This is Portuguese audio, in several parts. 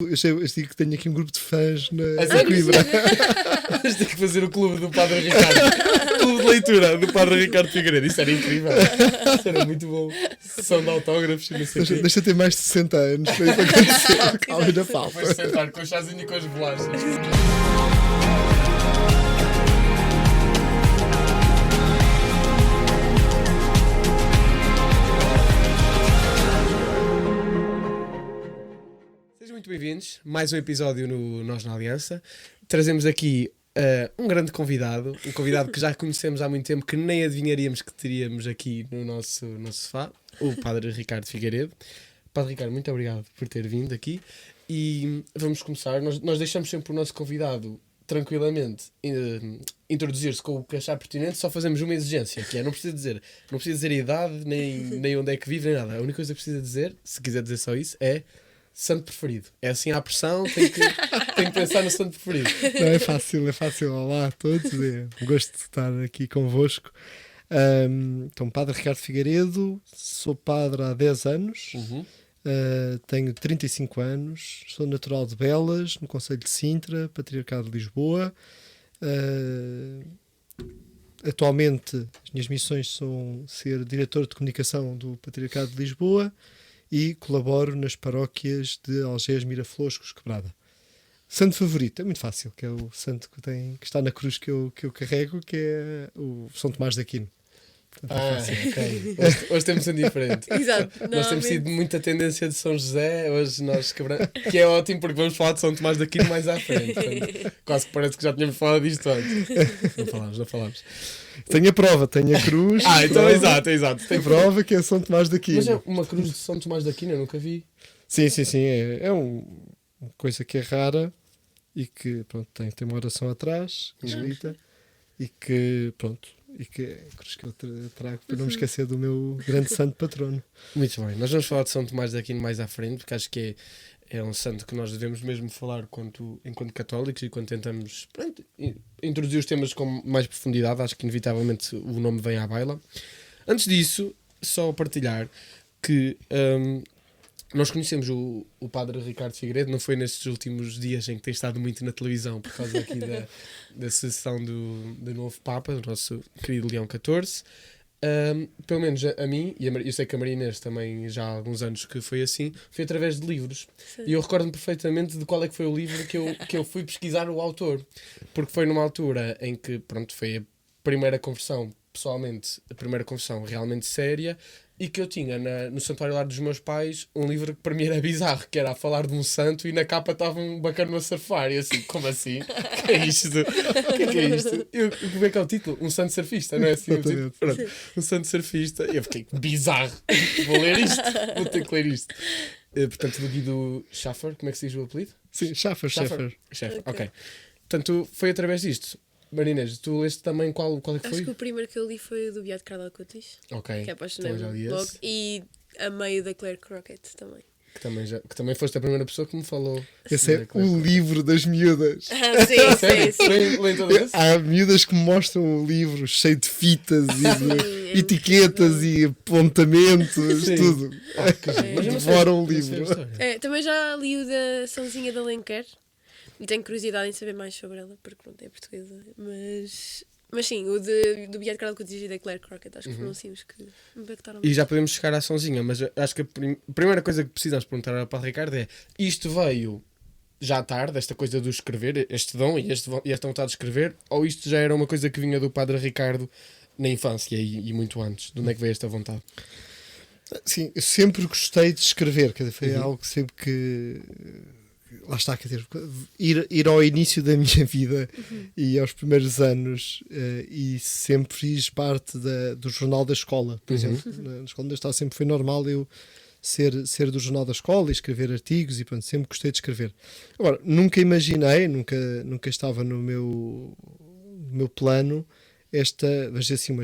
Eu digo que tenho aqui um grupo de fãs A na sério? Coimbra. Mas tem que fazer o clube do Padre Ricardo. Clube de leitura do Padre Ricardo Figueiredo. Isso era incrível. Isso era muito bom. Sessão de autógrafos e não sei o quê. Deixa ter mais de 60 anos para isso acontecer. Calma, ainda Depois falta. sentar com o chazinho e com as bolachas. Sejam muito bem-vindos. Mais um episódio no Nós na Aliança. Trazemos aqui um grande convidado. Um convidado que já conhecemos há muito tempo, que nem adivinharíamos que teríamos aqui no nosso sofá. O Padre Ricardo Figueiredo. Padre Ricardo, muito obrigado por ter vindo aqui. E vamos começar. Nós deixamos sempre o nosso convidado tranquilamente introduzir-se com o que achar pertinente. Só fazemos uma exigência, que é não precisa dizer a idade, nem onde é que vive, nem nada. A única coisa que precisa dizer, se quiser dizer só isso, é santo preferido. É assim à pressão, tem que pensar no santo preferido. Não, é fácil. Olá a todos. É um gosto de estar aqui convosco. Então, Padre Ricardo Figueiredo, sou padre há 10 anos. Tenho 35 anos, sou natural de Belas, no concelho de Sintra, Patriarcado de Lisboa. Atualmente as minhas missões são ser diretor de comunicação do Patriarcado de Lisboa e colaboro nas paróquias de Algés, Miraflores, Cruz Quebrada. Santo favorito, é muito fácil, que é o santo que está na cruz que eu carrego, que é o São Tomás de Aquino. Ok. Hoje temos um diferente. Exato. Nós temos sido muita tendência de São José, hoje nós quebramos. Que é ótimo porque vamos falar de São Tomás de Aquino mais à frente. Portanto, quase que parece que já tínhamos falado disto antes. Não falámos. Tenho a prova, tenho a cruz. Então prova, exato. Tem prova que é São Tomás de Aquino. Mas é uma cruz de São Tomás de Aquino, eu nunca vi. Sim. É uma coisa que é rara e que pronto, tem uma oração atrás, escrita, e que é a cruz que eu trago para não me esquecer do meu grande santo patrono. Muito bem, nós vamos falar de São Tomás de Aquino mais à frente, porque acho que é um santo que nós devemos mesmo falar enquanto católicos e quando tentamos introduzir os temas com mais profundidade. Acho que inevitavelmente o nome vem à baila. Antes disso, só partilhar que nós conhecemos o Padre Ricardo Figueiredo, não foi nestes últimos dias em que tem estado muito na televisão por causa aqui da sucessão do novo Papa, do nosso querido Leão XIV. Pelo menos a mim, e eu sei que a Maria Inês também já há alguns anos que foi assim, foi através de livros. Sim. E eu recordo-me perfeitamente de qual é que foi o livro que eu fui pesquisar o autor, porque foi numa altura em que foi a primeira conversão, pessoalmente, a primeira conversão realmente séria, e que eu tinha no Santuário Lar dos meus pais um livro que para mim era bizarro, que era a falar de um santo e na capa estava um bacana a surfar. E assim, como assim? O que é isto? Que é isto? Como é que é o título? Um santo surfista, não é assim? Pronto, um santo surfista. E eu fiquei, bizarro, vou ler isto, vou ter que ler isto. Portanto, do Guido Schaffer, como é que se diz o apelido? Sim, Schaffer. Ok. Portanto, foi através disto. Marinês, tu leste também qual é que foi? Acho que o primeiro que eu li foi o do Beato Carlo Cotis. Ok. Que apaixonei-me logo. E a meio da Claire Crockett também. Que também foste a primeira pessoa que me falou. Esse é o livro das miúdas. Sim. Há miúdas que me mostram o livro cheio de fitas e de etiquetas e apontamentos, tudo. Devoram o livro. Também já li o da Sãozinha de Alenquer. E tenho curiosidade em saber mais sobre ela, porque pronto, é portuguesa. Mas sim, o do Beato Carlo Cotis e da Claire Crockett, acho que foram assim os que me impactaram. E já podemos chegar à Sãozinha, mas acho que a primeira coisa que precisamos perguntar ao Padre Ricardo é: isto veio já tarde, esta coisa do escrever, este dom e esta vontade de escrever, ou isto já era uma coisa que vinha do Padre Ricardo na infância e muito antes? De onde é que veio esta vontade? Sim, eu sempre gostei de escrever, quer dizer, foi algo sempre que... Lá está, quer dizer, ir ao início da minha vida e aos primeiros anos, e sempre fiz parte do jornal da escola, por exemplo. Na escola onde eu estava sempre foi normal eu ser do jornal da escola e escrever artigos e pronto, sempre gostei de escrever. Agora, nunca imaginei, nunca estava no meu plano vamos dizer assim,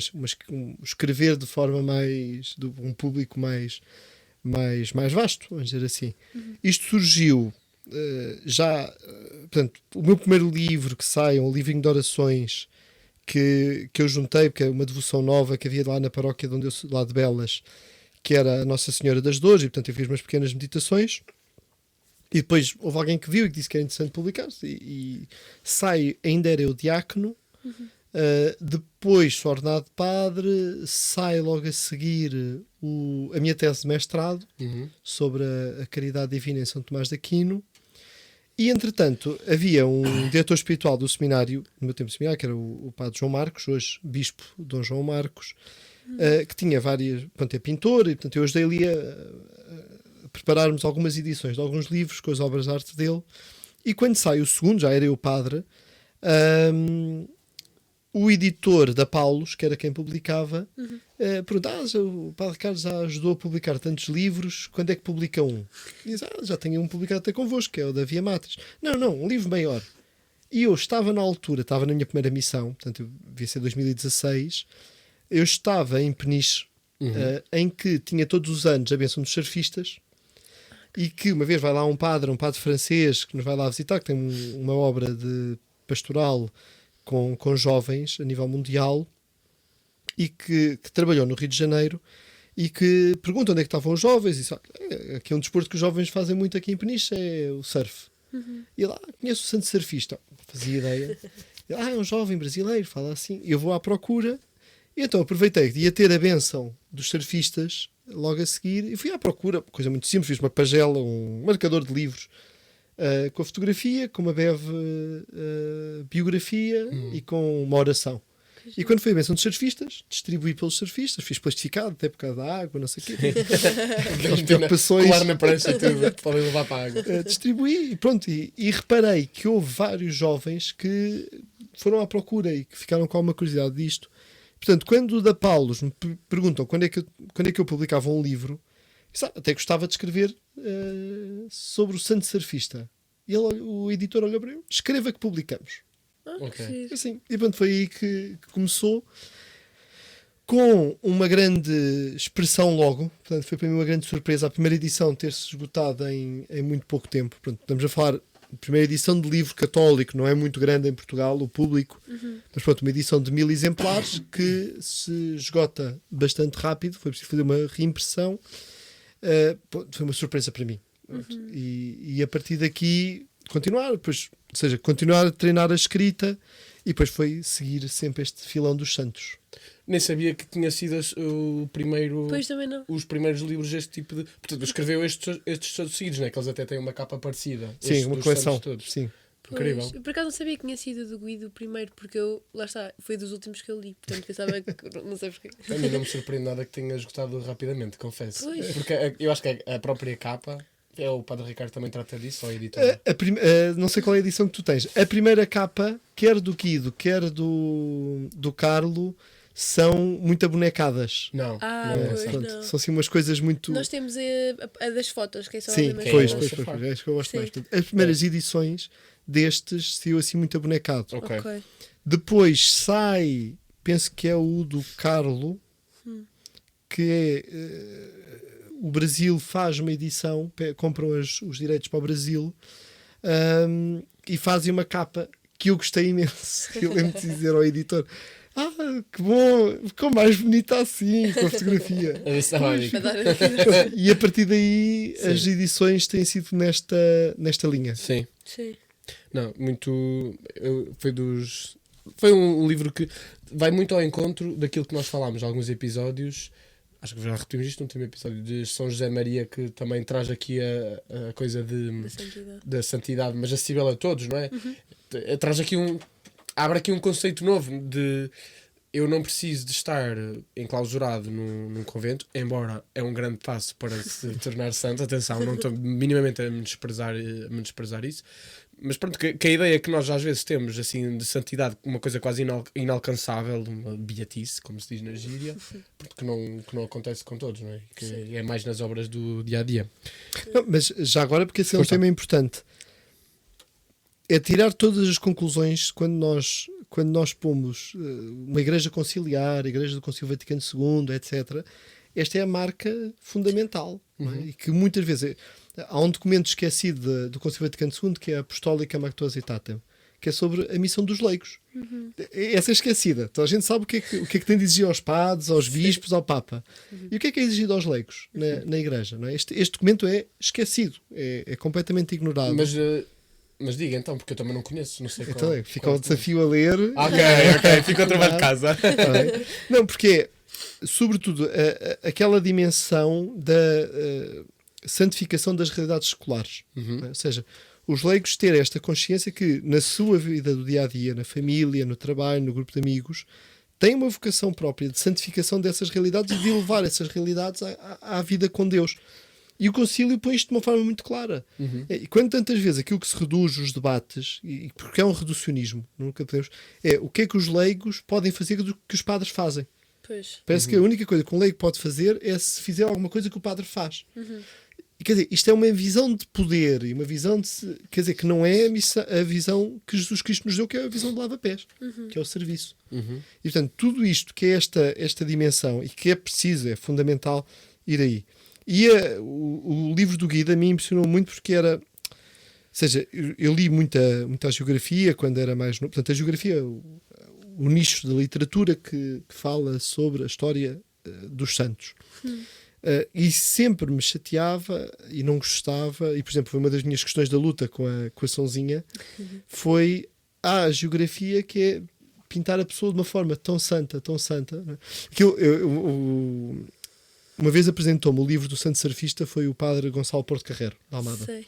escrever de forma mais, de um público mais vasto, vamos dizer assim. Isto surgiu portanto, o meu primeiro livro que sai é um livrinho de orações que eu juntei, porque é uma devoção nova que havia lá na paróquia de onde eu sou, lá de Belas, que era a Nossa Senhora das Dores, e portanto eu fiz umas pequenas meditações E depois houve alguém que viu e que disse que era interessante publicar-se. E sai, ainda era eu diácono. Depois sou ordenado padre. Sai logo a seguir a minha tese de mestrado sobre a caridade divina em São Tomás de Aquino. E entretanto havia um diretor espiritual do seminário, no meu tempo de seminário, que era o padre João Marcos, hoje bispo Dom João Marcos, que tinha várias, portanto é pintor, e portanto eu ajudei-lhe a prepararmos algumas edições de alguns livros com as obras de arte dele. E quando sai o segundo, já era eu padre, o editor da Paulus, que era quem publicava, pergunta: o padre Carlos já ajudou a publicar tantos livros, quando é que publica um? E diz: já tenho um publicado até convosco, que é o da Via Matriz. Não, um livro maior. E eu estava na altura, estava na minha primeira missão, portanto devia ser 2016, eu estava em Peniche, em que tinha todos os anos a bênção dos surfistas, e que uma vez vai lá um padre francês, que nos vai lá visitar, que tem uma obra de pastoral com jovens a nível mundial, e que trabalhou no Rio de Janeiro, e que pergunta onde é que estavam os jovens, e diz: aqui é um desporto que os jovens fazem muito aqui em Peniche, é o surf. E lá conheço o santo surfista, não fazia ideia. Ele, é um jovem brasileiro, fala assim. Eu vou à procura, e então aproveitei que ia ter a bênção dos surfistas logo a seguir, e fui à procura, coisa muito simples, fiz uma pagela, um marcador de livros, com a fotografia, com uma breve biografia e com uma oração. E quando foi a bênção dos surfistas, distribuí pelos surfistas, fiz plastificado, até por causa da água, não sei o quê. Aquelas preocupações. Colar na prancha e tudo, podem levar para a água. Distribuí e pronto. E reparei que houve vários jovens que foram à procura e que ficaram com alguma curiosidade disto. Portanto, quando o da Paulus me perguntam quando é que eu publicava um livro, até gostava de escrever sobre o santo surfista. E o editor olhou para eu: escreva que publicamos. Ok. Assim, e pronto, foi aí que começou, com uma grande expressão logo. Portanto, foi para mim uma grande surpresa a primeira edição ter-se esgotado em muito pouco tempo. Portanto, estamos a falar de primeira edição de livro católico, não é muito grande em Portugal, o público, mas pronto, uma edição de 1000 exemplares que se esgota bastante rápido. Foi preciso fazer uma reimpressão. Foi uma surpresa para mim. E a partir daqui continuar a treinar a escrita, e depois foi seguir sempre este filão dos santos. Nem sabia que tinha sido o primeiro. Pois também não. Os primeiros livros deste tipo de. Portanto, escreveu estes todos seguidos, né? Que eles até têm uma capa parecida. Sim, uma coleção. Sim. Incrível. Eu por acaso não sabia que tinha sido do Guido o primeiro, porque lá está, foi dos últimos que eu li, portanto pensava que não sei porquê. A mim não me surpreende nada que tenha esgotado rapidamente, confesso. Pois. Porque eu acho que a própria capa. O Padre Ricardo também trata disso, ou a editor? Não sei qual é a edição que tu tens. A primeira capa, quer do Guido, quer do Carlo, são muito abonecadas. Não. Pois Pronto, não. são assim umas coisas muito... Nós temos a das fotos, que é só a Sim, mesma pois, coisa. é isso que eu gosto Sim. mais. Portanto, as primeiras edições destes saiu assim muito abonecado. Ok. Depois sai, penso que é o do Carlo, que é... o Brasil faz uma edição, compram os direitos para o Brasil, e fazem uma capa que eu gostei imenso. Eu lembro de dizer ao editor: que bom, ficou mais bonita assim, com a fotografia. E a partir daí as edições têm sido nesta linha. Sim. Sim. Não, foi um livro que vai muito ao encontro daquilo que nós falámos em alguns episódios. Acho que já repetimos isto no último episódio de São José Maria, que também traz aqui a coisa da santidade, mas acessível a todos, não é? Traz aqui abre aqui um conceito novo de eu não preciso de estar enclausurado num convento, embora é um grande passo para se tornar santo. Atenção, não estou minimamente a menosprezar isso. Mas pronto, que a ideia que nós às vezes temos assim de santidade, uma coisa quase inalcançável, uma beatice, como se diz na gíria, porque que não acontece com todos, não é? Que é mais nas obras do dia-a-dia. Não, mas já agora, porque esse é um tema importante, é tirar todas as conclusões quando nós pomos uma igreja conciliar, a igreja do Concílio Vaticano II, etc. Esta é a marca fundamental, não é? E que muitas vezes... Há um documento esquecido do Concílio Vaticano II, que é a Apostólica Mactuositatem, que é sobre a missão dos leigos. Essa é esquecida. Toda a gente sabe o que é que tem de exigir aos padres, aos bispos, ao Papa. E o que é exigido aos leigos na Igreja? Não é? Este documento é esquecido, é completamente ignorado. Mas diga então, porque eu também não conheço, não sei Então, qual. fica o desafio a ler. Ok, fica o trabalho de casa. Tá bem? Não, porque é, sobretudo, aquela dimensão da santificação das realidades seculares. Não é? Ou seja, os leigos terem esta consciência que na sua vida do dia-a-dia, na família, no trabalho, no grupo de amigos, têm uma vocação própria de santificação dessas realidades e de levar essas realidades à vida com Deus. E o concílio põe isto de uma forma muito clara. E quando tantas vezes aquilo que se reduz os debates, e porque é um reducionismo, nunca podemos, é o que é que os leigos podem fazer do que os padres fazem. Pois. Parece que a única coisa que um leigo pode fazer é se fizer alguma coisa que o padre faz. E, quer dizer, isto é uma visão de poder e uma visão de... Quer dizer, que não é a visão que Jesus Cristo nos deu, que é a visão de lava-pés, que é o serviço. E, portanto, tudo isto que é esta dimensão e que é preciso, é fundamental ir aí. E o livro do Guida me impressionou muito porque era... Ou seja, eu li muita geografia quando era mais novo. Portanto, a geografia, o nicho da literatura que fala sobre a história dos santos. E sempre me chateava e não gostava, e por exemplo foi uma das minhas questões da luta com a Sonzinha, foi a geografia que é pintar a pessoa de uma forma tão santa, não é? Que uma vez apresentou-me o livro do santo surfista, foi o padre Gonçalo Porto Carrero, da Almada,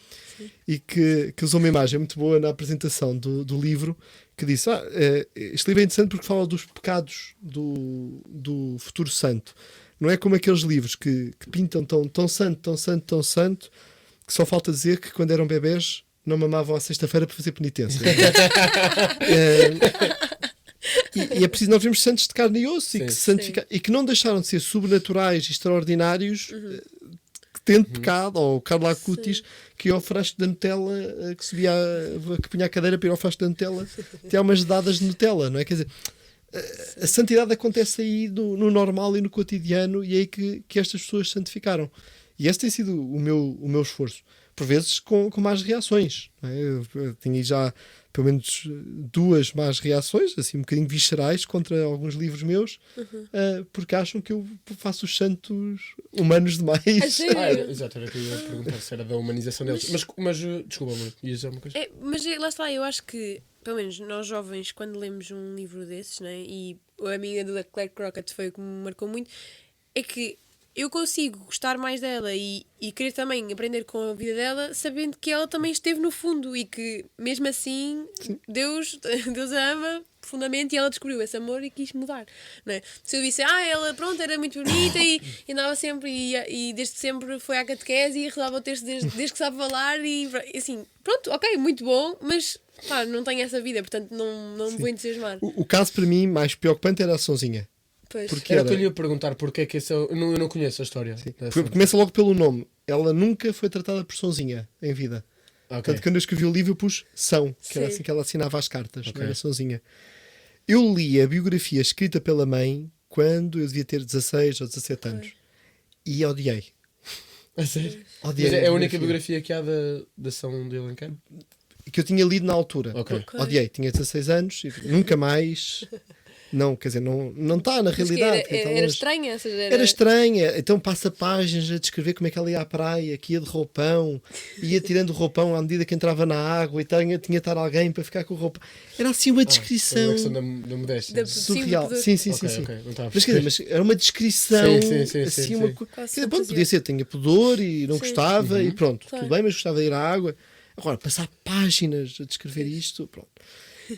e que usou uma imagem muito boa na apresentação do livro, que disse, este livro é interessante porque fala dos pecados do futuro santo. Não é como aqueles livros que pintam tão santo, que só falta dizer que quando eram bebés não mamavam à sexta-feira para fazer penitência. E é preciso nós vermos santos de carne e osso e que não deixaram de ser sobrenaturais e extraordinários, tendo pecado, ou o Carlo Acutis, que ia ao frasco da Nutella, que punha a cadeira para ir ao frasco da Nutella, tinha umas dadas de Nutella, não é? Quer dizer, a santidade acontece aí no normal e no cotidiano, e é aí que estas pessoas santificaram. E esse tem sido o meu esforço. Por vezes com más reações. Não é? Eu tinha já pelo menos 2 más reações, assim um bocadinho viscerais, contra alguns livros meus, porque acham que eu faço os santos humanos demais. Exato, era que eu ia perguntar se era da humanização deles. Mas desculpa, mas ia dizer uma coisa. Mas lá está, eu acho que pelo menos nós jovens, quando lemos um livro desses, né, e a amiga da Claire Crockett foi o que me marcou muito, é que eu consigo gostar mais dela e querer também aprender com a vida dela, sabendo que ela também esteve no fundo e que mesmo assim Deus a ama profundamente e ela descobriu esse amor e quis mudar, não é? Se eu disse, ela pronto, era muito bonita e andava sempre e desde sempre foi à catequese e rezava o texto desde que sabe falar e assim, pronto, ok, muito bom, mas claro, não tenho essa vida, portanto não me vou entusiasmar. O caso para mim mais preocupante era a Sonzinha. Porque era o que eu lhe ia perguntar, porque é que esse eu não conheço a história. Começa logo pelo nome. Ela nunca foi tratada por Sonzinha em vida. Portanto, quando eu escrevi o livro, eu pus São, que era assim que ela assinava as cartas, não era Sonzinha. Eu li a biografia escrita pela mãe quando eu devia ter 16 ou 17 anos. E odiei. A sério? Odiei. Mas é a única biografia que há da São de Alencar? Que eu tinha lido na altura. Odiei. Tinha 16 anos e nunca mais... Não, quer dizer, não está na realidade. Era estranha? Ou seja, era estranha. Então passa páginas a descrever como é que ela ia à praia, que ia de roupão, ia tirando o roupão à medida que entrava na água e tinha de estar alguém para ficar com o roupão. Era assim uma descrição da modéstia. surreal. Sim. Okay. Mas era uma descrição sim. uma coisa. Podia ser, tinha pudor e não gostava e pronto, tudo bem, mas gostava de ir à água. Agora, passar páginas a descrever isto, pronto.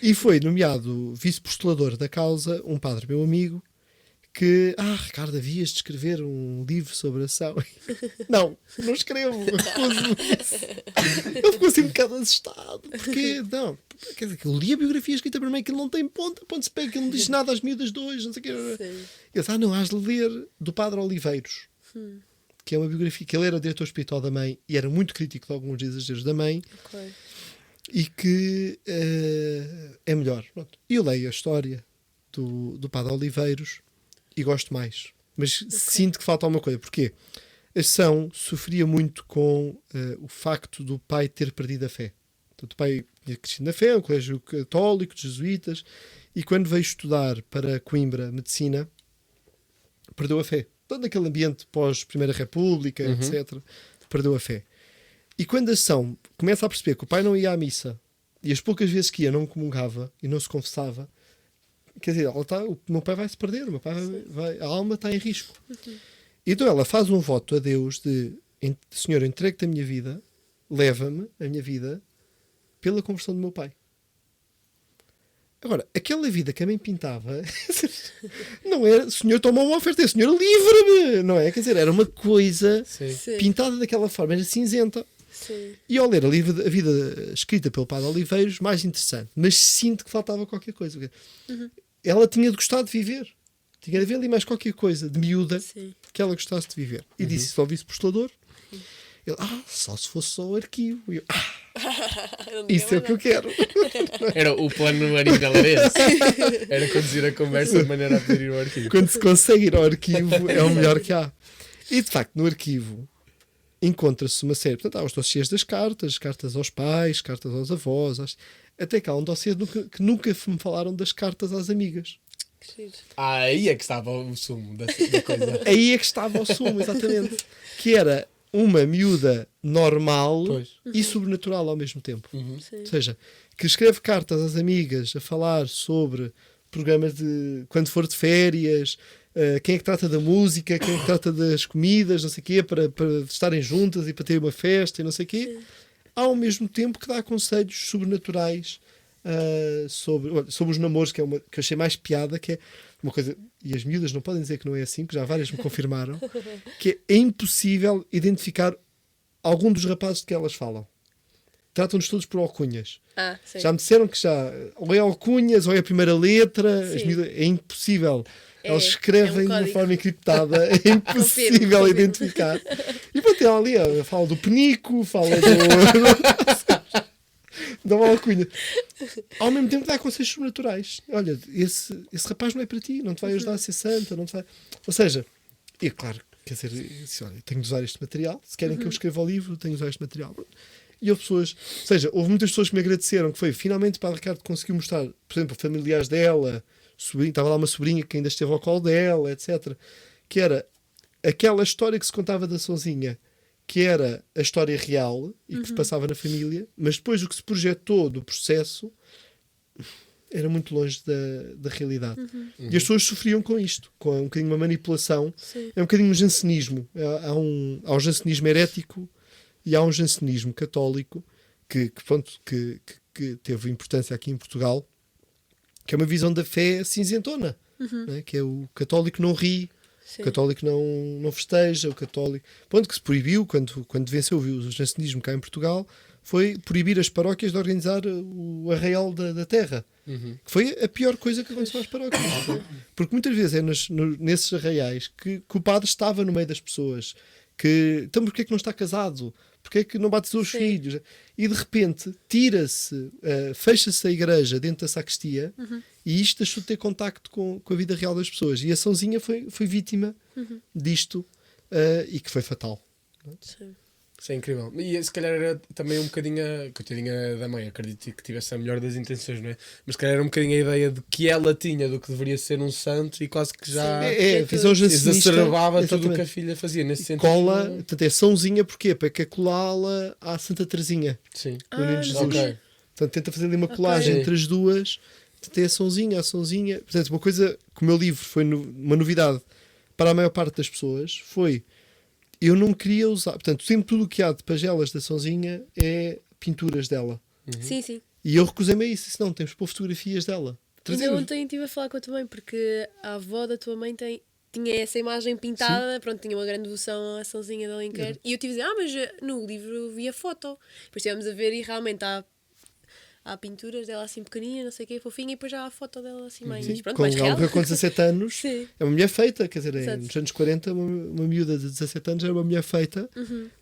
E foi nomeado vice-postulador da causa um padre meu amigo que, Ricardo, havias de escrever um livro sobre a ação. Não escrevo, recuso-me. Ele ficou assim um bocado assustado. Porque, não, quer dizer, que eu li a biografia escrita por mim, que ele não tem ponto-se pé, que ele não diz nada às miúdas de hoje, não sei o que. Ele disse, não, has de ler do padre Oliveiros, que é uma biografia, que ele era diretor espiritual da mãe e era muito crítico de alguns exageros da mãe. E que é melhor. Pronto. Eu leio a história do Padre Oliveiros e gosto mais. Mas sinto que falta alguma coisa. Porquê? A São sofria muito com o facto do pai ter perdido a fé. Portanto, o pai tinha crescido na fé, um colégio católico, de jesuítas, e quando veio estudar para Coimbra medicina, perdeu a fé. Todo aquele ambiente pós-Primeira República, etc., perdeu a fé. E quando a São começa a perceber que o pai não ia à missa, e as poucas vezes que ia não comungava e não se confessava, quer dizer, o meu pai vai se perder, o meu pai a alma está em risco. Então ela faz um voto a Deus de: Senhor, entregue-te a minha vida, leva-me a minha vida pela conversão do meu pai. Agora, aquela vida que a mãe pintava não era Senhor, toma uma oferta, Senhor, livra-me, não é? Quer dizer, era uma coisa pintada daquela forma, era cinzenta. Sim. E ao ler a vida escrita pelo Padre Oliveiros, mais interessante, mas sinto que faltava qualquer coisa. Ela tinha de gostar de viver, tinha de haver ali mais qualquer coisa de miúda que ela gostasse de viver. E disse isso ao vice-postulador. Ele: só se fosse só o arquivo. E eu: isso é o que eu quero. Era o plano original, era esse. Era conduzir a conversa de maneira a poder ir ao arquivo. Quando se consegue ir ao arquivo, é o melhor que há. E de facto, no arquivo encontra-se uma série. Portanto, há os dossiês das cartas, cartas aos pais, cartas aos avós, até que há um dossiê que nunca me falaram das cartas às amigas. Aí é que estava o sumo da coisa. Aí é que estava o sumo, exatamente. Que era uma miúda normal e sobrenatural ao mesmo tempo. Ou seja, que escreve cartas às amigas a falar sobre programas de quando for de férias, quem é que trata da música, quem é que trata das comidas, não sei o quê, para estarem juntas e para ter uma festa e não sei o quê, ao mesmo tempo que dá conselhos sobrenaturais sobre os namoros, que é uma que eu achei mais piada, que é uma coisa, e as miúdas não podem dizer que não é assim, que já várias me confirmaram, que é impossível identificar algum dos rapazes de que elas falam. Tratam-nos todos por alcunhas. Já me disseram que ou é alcunhas ou é a primeira letra, as miúdas, é impossível. Eles escrevem de uma forma encriptada, é impossível identificar. E pronto, ela ali fala do penico, fala da alcunha. Ao mesmo tempo dá conselhos sobrenaturais. Olha, esse rapaz não é para ti, não te vai ajudar a ser santa, não te vai... Ou seja, e claro, quer dizer, olha, tenho de usar este material, se querem que eu escreva o livro, tenho de usar este material. E houve pessoas, ou seja, houve muitas pessoas que me agradeceram, que foi, finalmente o Padre Ricardo conseguiu mostrar, por exemplo, familiares dela, estava lá uma sobrinha que ainda esteve ao colo dela, etc. Que era aquela história que se contava da Sonzinha, que era a história real e que se passava na família, mas depois o que se projetou do processo era muito longe da realidade. E as pessoas sofriam com isto, com um bocadinho uma manipulação. É um bocadinho um jansenismo. Há um jansenismo herético e há um jansenismo católico que teve importância aqui em Portugal, que é uma visão da fé cinzentona, né? Que é o católico não ri, o católico não festeja, o católico... Ponto que se proibiu, quando venceu o jansenismo cá em Portugal, foi proibir as paróquias de organizar o arraial da terra. Que foi a pior coisa que aconteceu às paróquias. Porque muitas vezes é nesses arraiais que o padre estava no meio das pessoas. Então porquê é que não está casado? Porquê é que não batizou os filhos? E de repente tira-se, fecha-se a igreja dentro da sacristia e isto deixou de ter contacto com a vida real das pessoas. E a Sãozinha foi vítima disto e que foi fatal. Sim. Isso é incrível. E se calhar era também um bocadinho a coitadinha da mãe, acredito que tivesse a melhor das intenções, não é? Mas se calhar era um bocadinho a ideia de que ela tinha do que deveria ser um santo e quase que já visão jansenista, exacerbava tudo o que a filha fazia nesse sentido. Cola, portanto é Sãozinha porquê? Para que colá-la à Santa Teresinha. Sim. Do Menino Jesus. Okay. Portanto tenta fazer ali uma colagem entre as duas. Portanto é a Sãozinha. Portanto, uma coisa que o meu livro foi uma novidade para a maior parte das pessoas foi... Eu não queria usar... Portanto, sempre tudo o que há de pagelas da Sãozinha é pinturas dela. Sim. E eu recusei-me a isso. Disse, não, temos que pôr fotografias dela. Ainda ontem estive a falar com a tua mãe, porque a avó da tua mãe tinha essa imagem pintada, pronto, tinha uma grande devoção à Sãozinha de Alenquer. E eu tive a dizer, mas no livro eu vi a foto. Depois estivemos a ver e realmente há pinturas dela assim pequeninha, não sei o que, fofinha, e depois já há a foto dela assim mais, mais real. Com 17 anos é uma mulher feita, quer dizer, nos anos 40 uma miúda de 17 anos era uma mulher feita,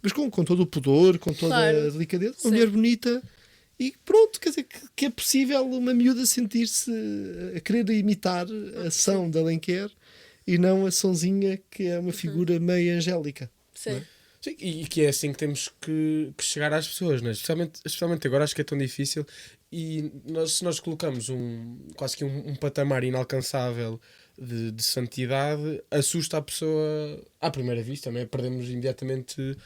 mas com todo o pudor, com toda a delicadeza, uma mulher bonita, e pronto, quer dizer, que é possível uma miúda sentir-se a querer imitar a São de Alenquer e não a Sãozinha, que é uma figura meio angélica. Sim. Sim, e que é assim que temos que chegar às pessoas, né? Especialmente agora, acho que é tão difícil. E se nós colocamos quase que um patamar inalcançável de santidade, assusta a pessoa à primeira vista, né? Perdemos imediatamente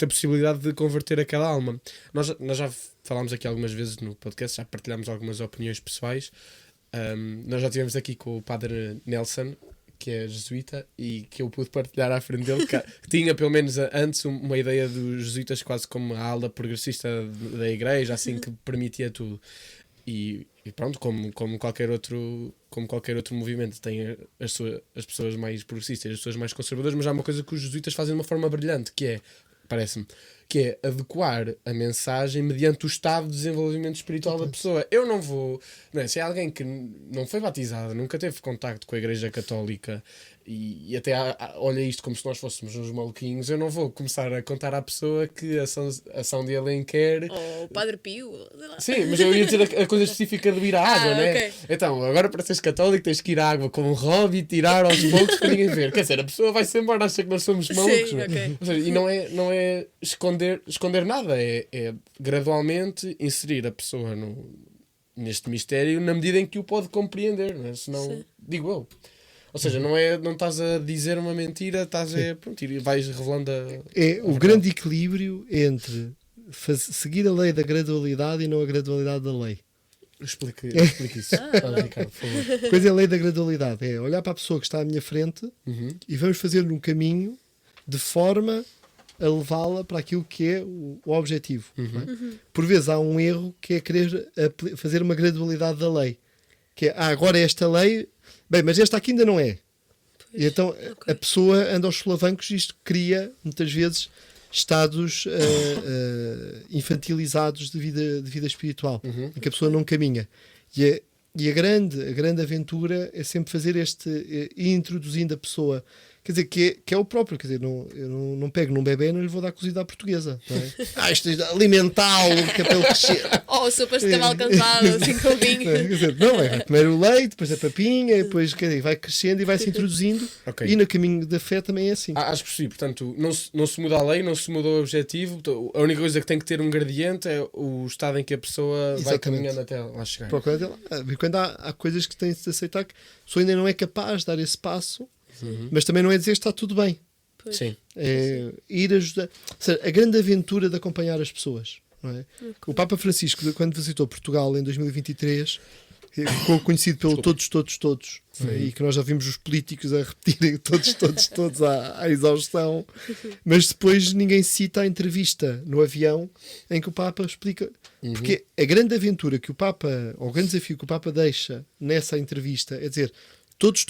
a possibilidade de converter aquela alma. Nós já falámos aqui algumas vezes no podcast, já partilhámos algumas opiniões pessoais. Nós já estivemos aqui com o Padre Nelson, que é jesuíta, e que eu pude partilhar à frente dele, que tinha pelo menos antes uma ideia dos jesuítas quase como a ala progressista da igreja, assim, que permitia tudo. E pronto, como qualquer outro movimento, tem as pessoas mais progressistas, as pessoas mais conservadoras, mas há uma coisa que os jesuítas fazem de uma forma brilhante, que é, parece-me, que é adequar a mensagem mediante o estado de desenvolvimento espiritual da pessoa. Eu não vou... Não é? Se é alguém que não foi batizado, nunca teve contacto com a Igreja Católica e até olha isto como se nós fôssemos uns maluquinhos, eu não vou começar a contar à pessoa que a São de Alenquer... Ou o Padre Pio, sei lá. Sim, mas eu ia dizer a coisa específica de ir à água, né? ok. Então, agora para seres católico tens que ir à água como um hobby e tirar aos poucos para ninguém ver. Quer dizer, a pessoa vai-se embora, acha que nós somos malucos. Sim, né? ok. Ou seja, e não é esconder nada, é gradualmente inserir a pessoa neste mistério na medida em que o pode compreender, né? Senão, Sim. digo eu. Ou seja, não estás a dizer uma mentira, pronto, e vais revelando O grande equilíbrio entre seguir a lei da gradualidade e não a gradualidade da lei. Explique isso, Ricardo, por favor. Coisa é a lei da gradualidade, é olhar para a pessoa que está à minha frente e vamos fazer um caminho de forma a levá-la para aquilo que é o objetivo. Não é? Por vezes há um erro que é querer fazer uma gradualidade da lei, que é, agora esta lei, bem, mas esta aqui ainda não é. E então a pessoa anda aos solavancos e isto cria muitas vezes estados infantilizados de vida espiritual, em que a pessoa não caminha. E a grande aventura é sempre fazer ir introduzindo a pessoa, quer dizer, que é o próprio, quer dizer, eu não pego num bebê e não lhe vou dar cozida à portuguesa, não é? Isto é alimentá-lo, que é para ele crescer. Ou sopas de cavalo cansado, assim com vinho. Quer dizer, não, é primeiro o leite, depois a papinha, depois quer dizer, vai crescendo e vai se introduzindo. Ok. E no caminho da fé também é assim. Acho que sim, portanto, não se muda a lei, não se muda o objetivo. A única coisa que tem que ter um gradiente é o estado em que a pessoa vai Exatamente. caminhando até lá chegar. Quando há coisas que têm de se aceitar que a pessoa ainda não é capaz de dar esse passo, mas também não é dizer que está tudo bem. Pois. Sim. É ir ajudar. Ou seja, a grande aventura de acompanhar as pessoas. Não é? O Papa Francisco, quando visitou Portugal em 2023, ficou conhecido pelo todos. E que nós já vimos os políticos a repetirem todos à exaustão. Mas depois ninguém cita a entrevista no avião em que o Papa explica. Porque a grande aventura que o Papa, ou o grande desafio que o Papa deixa nessa entrevista é dizer todos,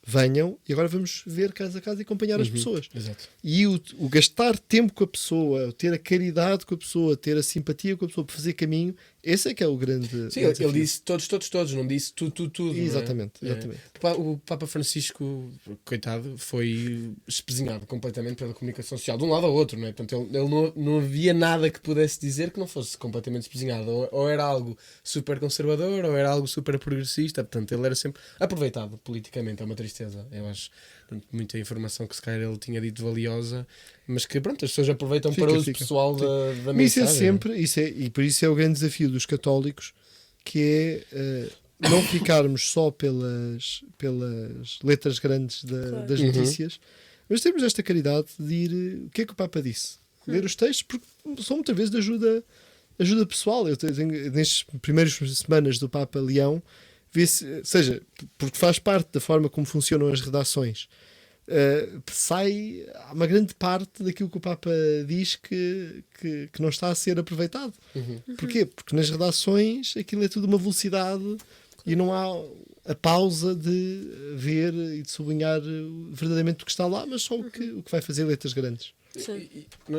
venham e agora vamos ver casa a casa e acompanhar as pessoas. Exato. E o gastar tempo com a pessoa, ter a caridade com a pessoa, ter a simpatia com a pessoa para fazer caminho, esse é que é o grande. Sim, ele disse todos, não disse tudo. Exatamente, não é? exatamente. O Papa Francisco, coitado, foi espezinhado completamente pela comunicação social, de um lado ao outro, não é? Portanto, ele não havia nada que pudesse dizer que não fosse completamente espezinhado. Ou era algo super conservador, ou era algo super progressista. Portanto, ele era sempre aproveitado politicamente. É uma tristeza, eu acho. Portanto, muita informação que se calhar ele tinha dito valiosa, mas que pronto, as pessoas aproveitam para uso pessoal da Mas isso mensagem. é sempre, e por isso é o grande desafio dos católicos, que é não ficarmos só pelas letras grandes das notícias, mas temos esta caridade de ir, o que é que o Papa disse? Ler os textos, porque são muitas vezes de ajuda pessoal. Eu tenho, nestas primeiras semanas do Papa Leão, seja, porque faz parte da forma como funcionam as redações, sai uma grande parte daquilo que o Papa diz que não está a ser aproveitado. Porquê? Porque nas redações aquilo é tudo uma velocidade e não há a pausa de ver e de sublinhar verdadeiramente o que está lá, mas só o que vai fazer letras grandes.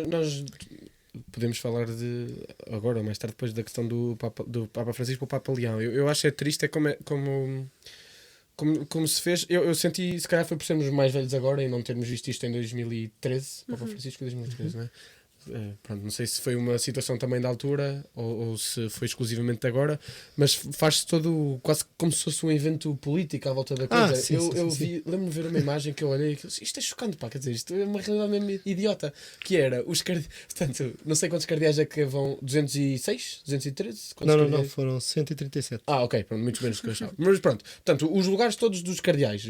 Nós podemos falar agora ou mais tarde, depois da questão do Papa Francisco para o Papa Leão. Eu acho triste, como se fez. Eu senti, se calhar foi por sermos mais velhos agora e não termos visto isto em 2013, Papa Francisco em 2013, não é? Pronto, não sei se foi uma situação também da altura ou se foi exclusivamente de agora, mas faz-se todo quase como se fosse um evento político à volta da coisa. Sim, eu sim. lembro-me de ver uma imagem que eu olhei e que isto é chocante, pá, quer dizer, isto é uma realidade mesmo idiota, que era os cardeais, portanto, não sei quantos cardeais é que vão, 206? 213? Quantos Não, cardeais? foram 137. Ok, pronto, muito menos do que eu achava. Mas pronto, portanto, os lugares todos dos cardeais,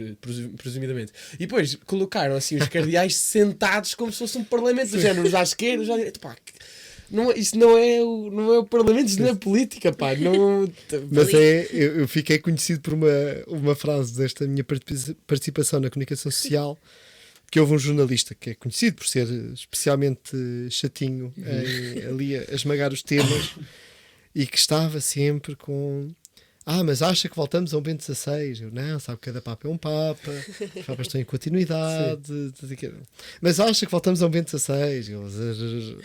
presumidamente. E depois colocaram assim os cardeais sentados como se fosse um parlamento do género, já à esquerda, já à direita. Pá, isso não é o parlamento, isso não é política, pá. Não... Mas eu fiquei conhecido por uma frase desta minha participação na comunicação social, que houve um jornalista que é conhecido por ser especialmente chatinho ali a esmagar os temas e que estava sempre com... mas acha que voltamos a um Bento XVI? Eu, não, sabe que cada Papa é um Papa, os Papas estão em continuidade. Mas acha que voltamos a um Bento XVI?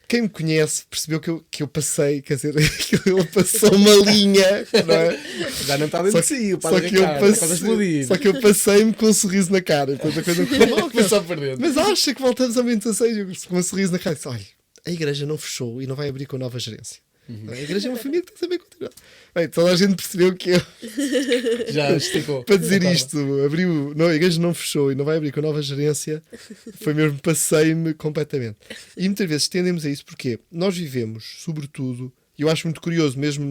Quem me conhece percebeu que eu passei, quer dizer, que ele passou uma linha, não é? Já não está dentro de si, o só padre que eu Ricardo, passei, só que eu passei-me com um sorriso na cara. Depois a coisa começou a perder. mas acha que voltamos ao Bento XVI? Eu, com um sorriso na cara, disse, olha, a igreja não fechou e não vai abrir com nova gerência. A igreja é uma família que tem que saber continuar. Bem, toda a gente percebeu que eu já esticou para dizer isto, a igreja não fechou e não vai abrir com a nova gerência, foi mesmo, passei-me completamente. E muitas vezes tendemos a isso porque nós vivemos, sobretudo, e eu acho muito curioso mesmo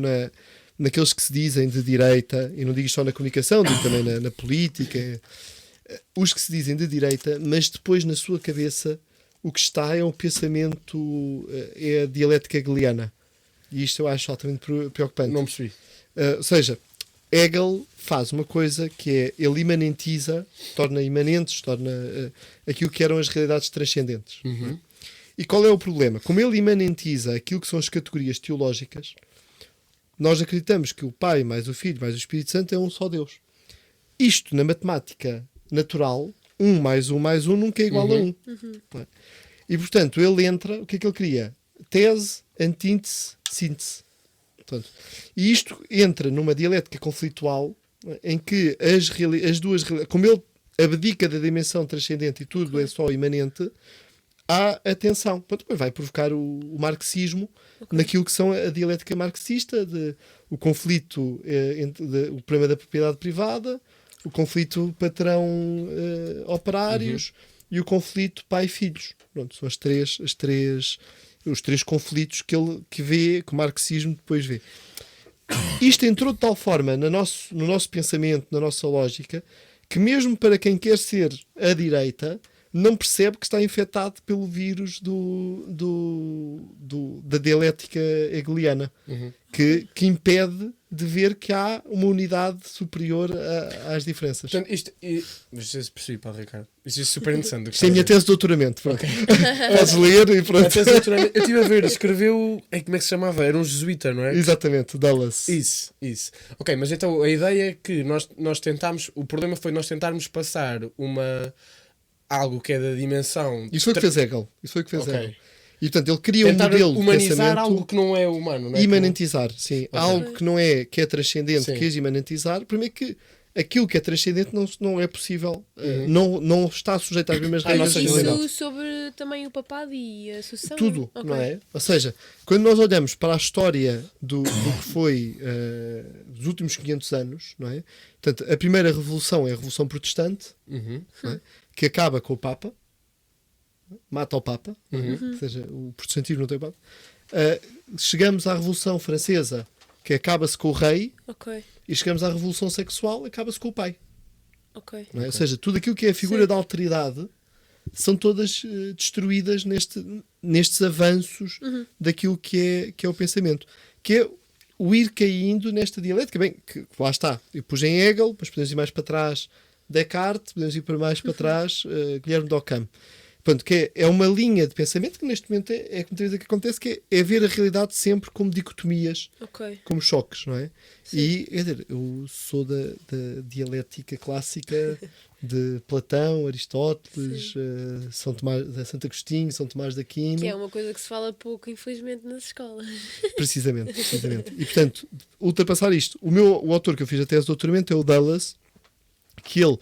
naqueles que se dizem de direita, e não digo só na comunicação, digo também na política, os que se dizem de direita, mas depois na sua cabeça o que está é um pensamento, é a dialética hegeliana. E isto eu acho altamente preocupante. Não percebi. Ou seja, Hegel faz uma coisa que é, ele imanentiza, torna imanentes, torna aquilo que eram as realidades transcendentes. Uhum. E qual é o problema? Como ele imanentiza aquilo que são as categorias teológicas, nós acreditamos que o Pai mais o Filho mais o Espírito Santo é um só Deus. Isto, na matemática natural, 1 mais 1 mais 1 nunca é igual a 1. Não é? E, portanto, ele entra, o que é que ele cria? Tese, antíntese, síntese. Portanto, e isto entra numa dialética conflitual em que as duas, como ele abdica da dimensão transcendente e tudo é só imanente, há a tensão. Portanto, vai provocar o marxismo naquilo que são a dialética marxista, o conflito entre o problema da propriedade privada, o conflito patrão-operários e o conflito pai-filhos. Pronto, são os três conflitos que o marxismo depois vê. Isto entrou de tal forma no nosso pensamento, na nossa lógica, que mesmo para quem quer ser a direita, não percebe que está infectado pelo vírus da dialética hegeliana, que impede de ver que há uma unidade superior às diferenças. Portanto, mas se percebi, Padre Ricardo. Isto é super interessante. Isto é a minha tese de doutoramento. Okay. Podes ler e pronto. Eu estive a ver, escreveu. Como é que se chamava? Era um jesuíta, não é? Exatamente, Dallas. Isso. Ok, mas então a ideia é que nós tentámos. O problema foi nós tentarmos passar algo que é da dimensão. Isso foi o que fez Hegel. Okay. E portanto ele cria um modelo de humanizar algo que não é humano, não é? Imanentizar, sim. Okay. Algo que é transcendente, sim. Quis imanentizar. Primeiro que aquilo que é transcendente não é possível, não está sujeito às mesmas regras. Isso sobre também o papado e a sucessão? Tudo, não é? Ou seja, quando nós olhamos para a história do que foi dos últimos 500 anos, não é? Portanto, a primeira revolução é a Revolução Protestante, não é? Que acaba com o Papa, mata o Papa, ou seja, o protestantismo não tem Papa. Chegamos à Revolução Francesa, que acaba-se com o rei, e chegamos à Revolução Sexual, acaba-se com o pai. Não é? Ou seja, tudo aquilo que é a figura da alteridade são todas destruídas nestes avanços daquilo que é o pensamento. Que é o ir caindo nesta dialética. Bem, que lá está. Eu pus em Hegel, depois podemos ir mais para trás Descartes, podemos ir para mais para trás Guilherme d'Occam. Portanto, que é uma linha de pensamento que neste momento é muitas vezes que acontece, que é ver a realidade sempre como dicotomias, como choques, não é? Sim. E, quer dizer, eu sou da dialética clássica de Platão, Aristóteles, Santo Agostinho, São Tomás de Aquino. Que é uma coisa que se fala pouco, infelizmente, nas escolas. Precisamente. E, portanto, ultrapassar isto. O autor que eu fiz a tese de doutoramento é o Dallas, que ele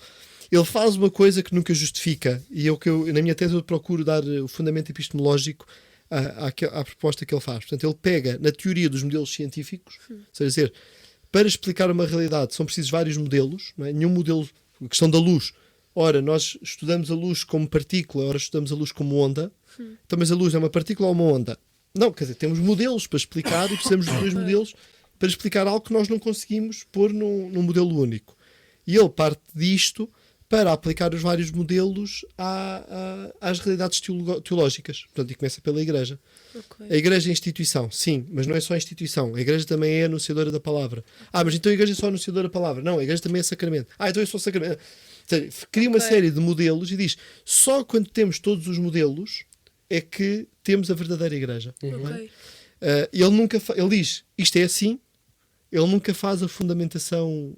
ele faz uma coisa que nunca justifica, e é o que eu, na minha tese eu procuro dar o fundamento epistemológico à proposta que ele faz. Portanto, ele pega na teoria dos modelos científicos, ou seja, para explicar uma realidade são precisos vários modelos, não é? Nenhum modelo, a questão da luz, ora nós estudamos a luz como partícula, ora estudamos a luz como onda, então, mas a luz é uma partícula ou uma onda? Não, quer dizer, temos modelos para explicar e precisamos de dois modelos para explicar algo que nós não conseguimos pôr num modelo único. E ele parte disto para aplicar os vários modelos às realidades teológicas. Portanto, e começa pela Igreja. Ok. A Igreja é instituição, sim, mas não é só instituição. A Igreja também é anunciadora da palavra. Mas então a Igreja é só anunciadora da palavra. Não, a Igreja também é sacramento. Então eu sou sacramento. Ou seja, cria uma série de modelos e diz, só quando temos todos os modelos é que temos a verdadeira Igreja. Não é? Ok. Ele diz, isto é assim, ele nunca faz a fundamentação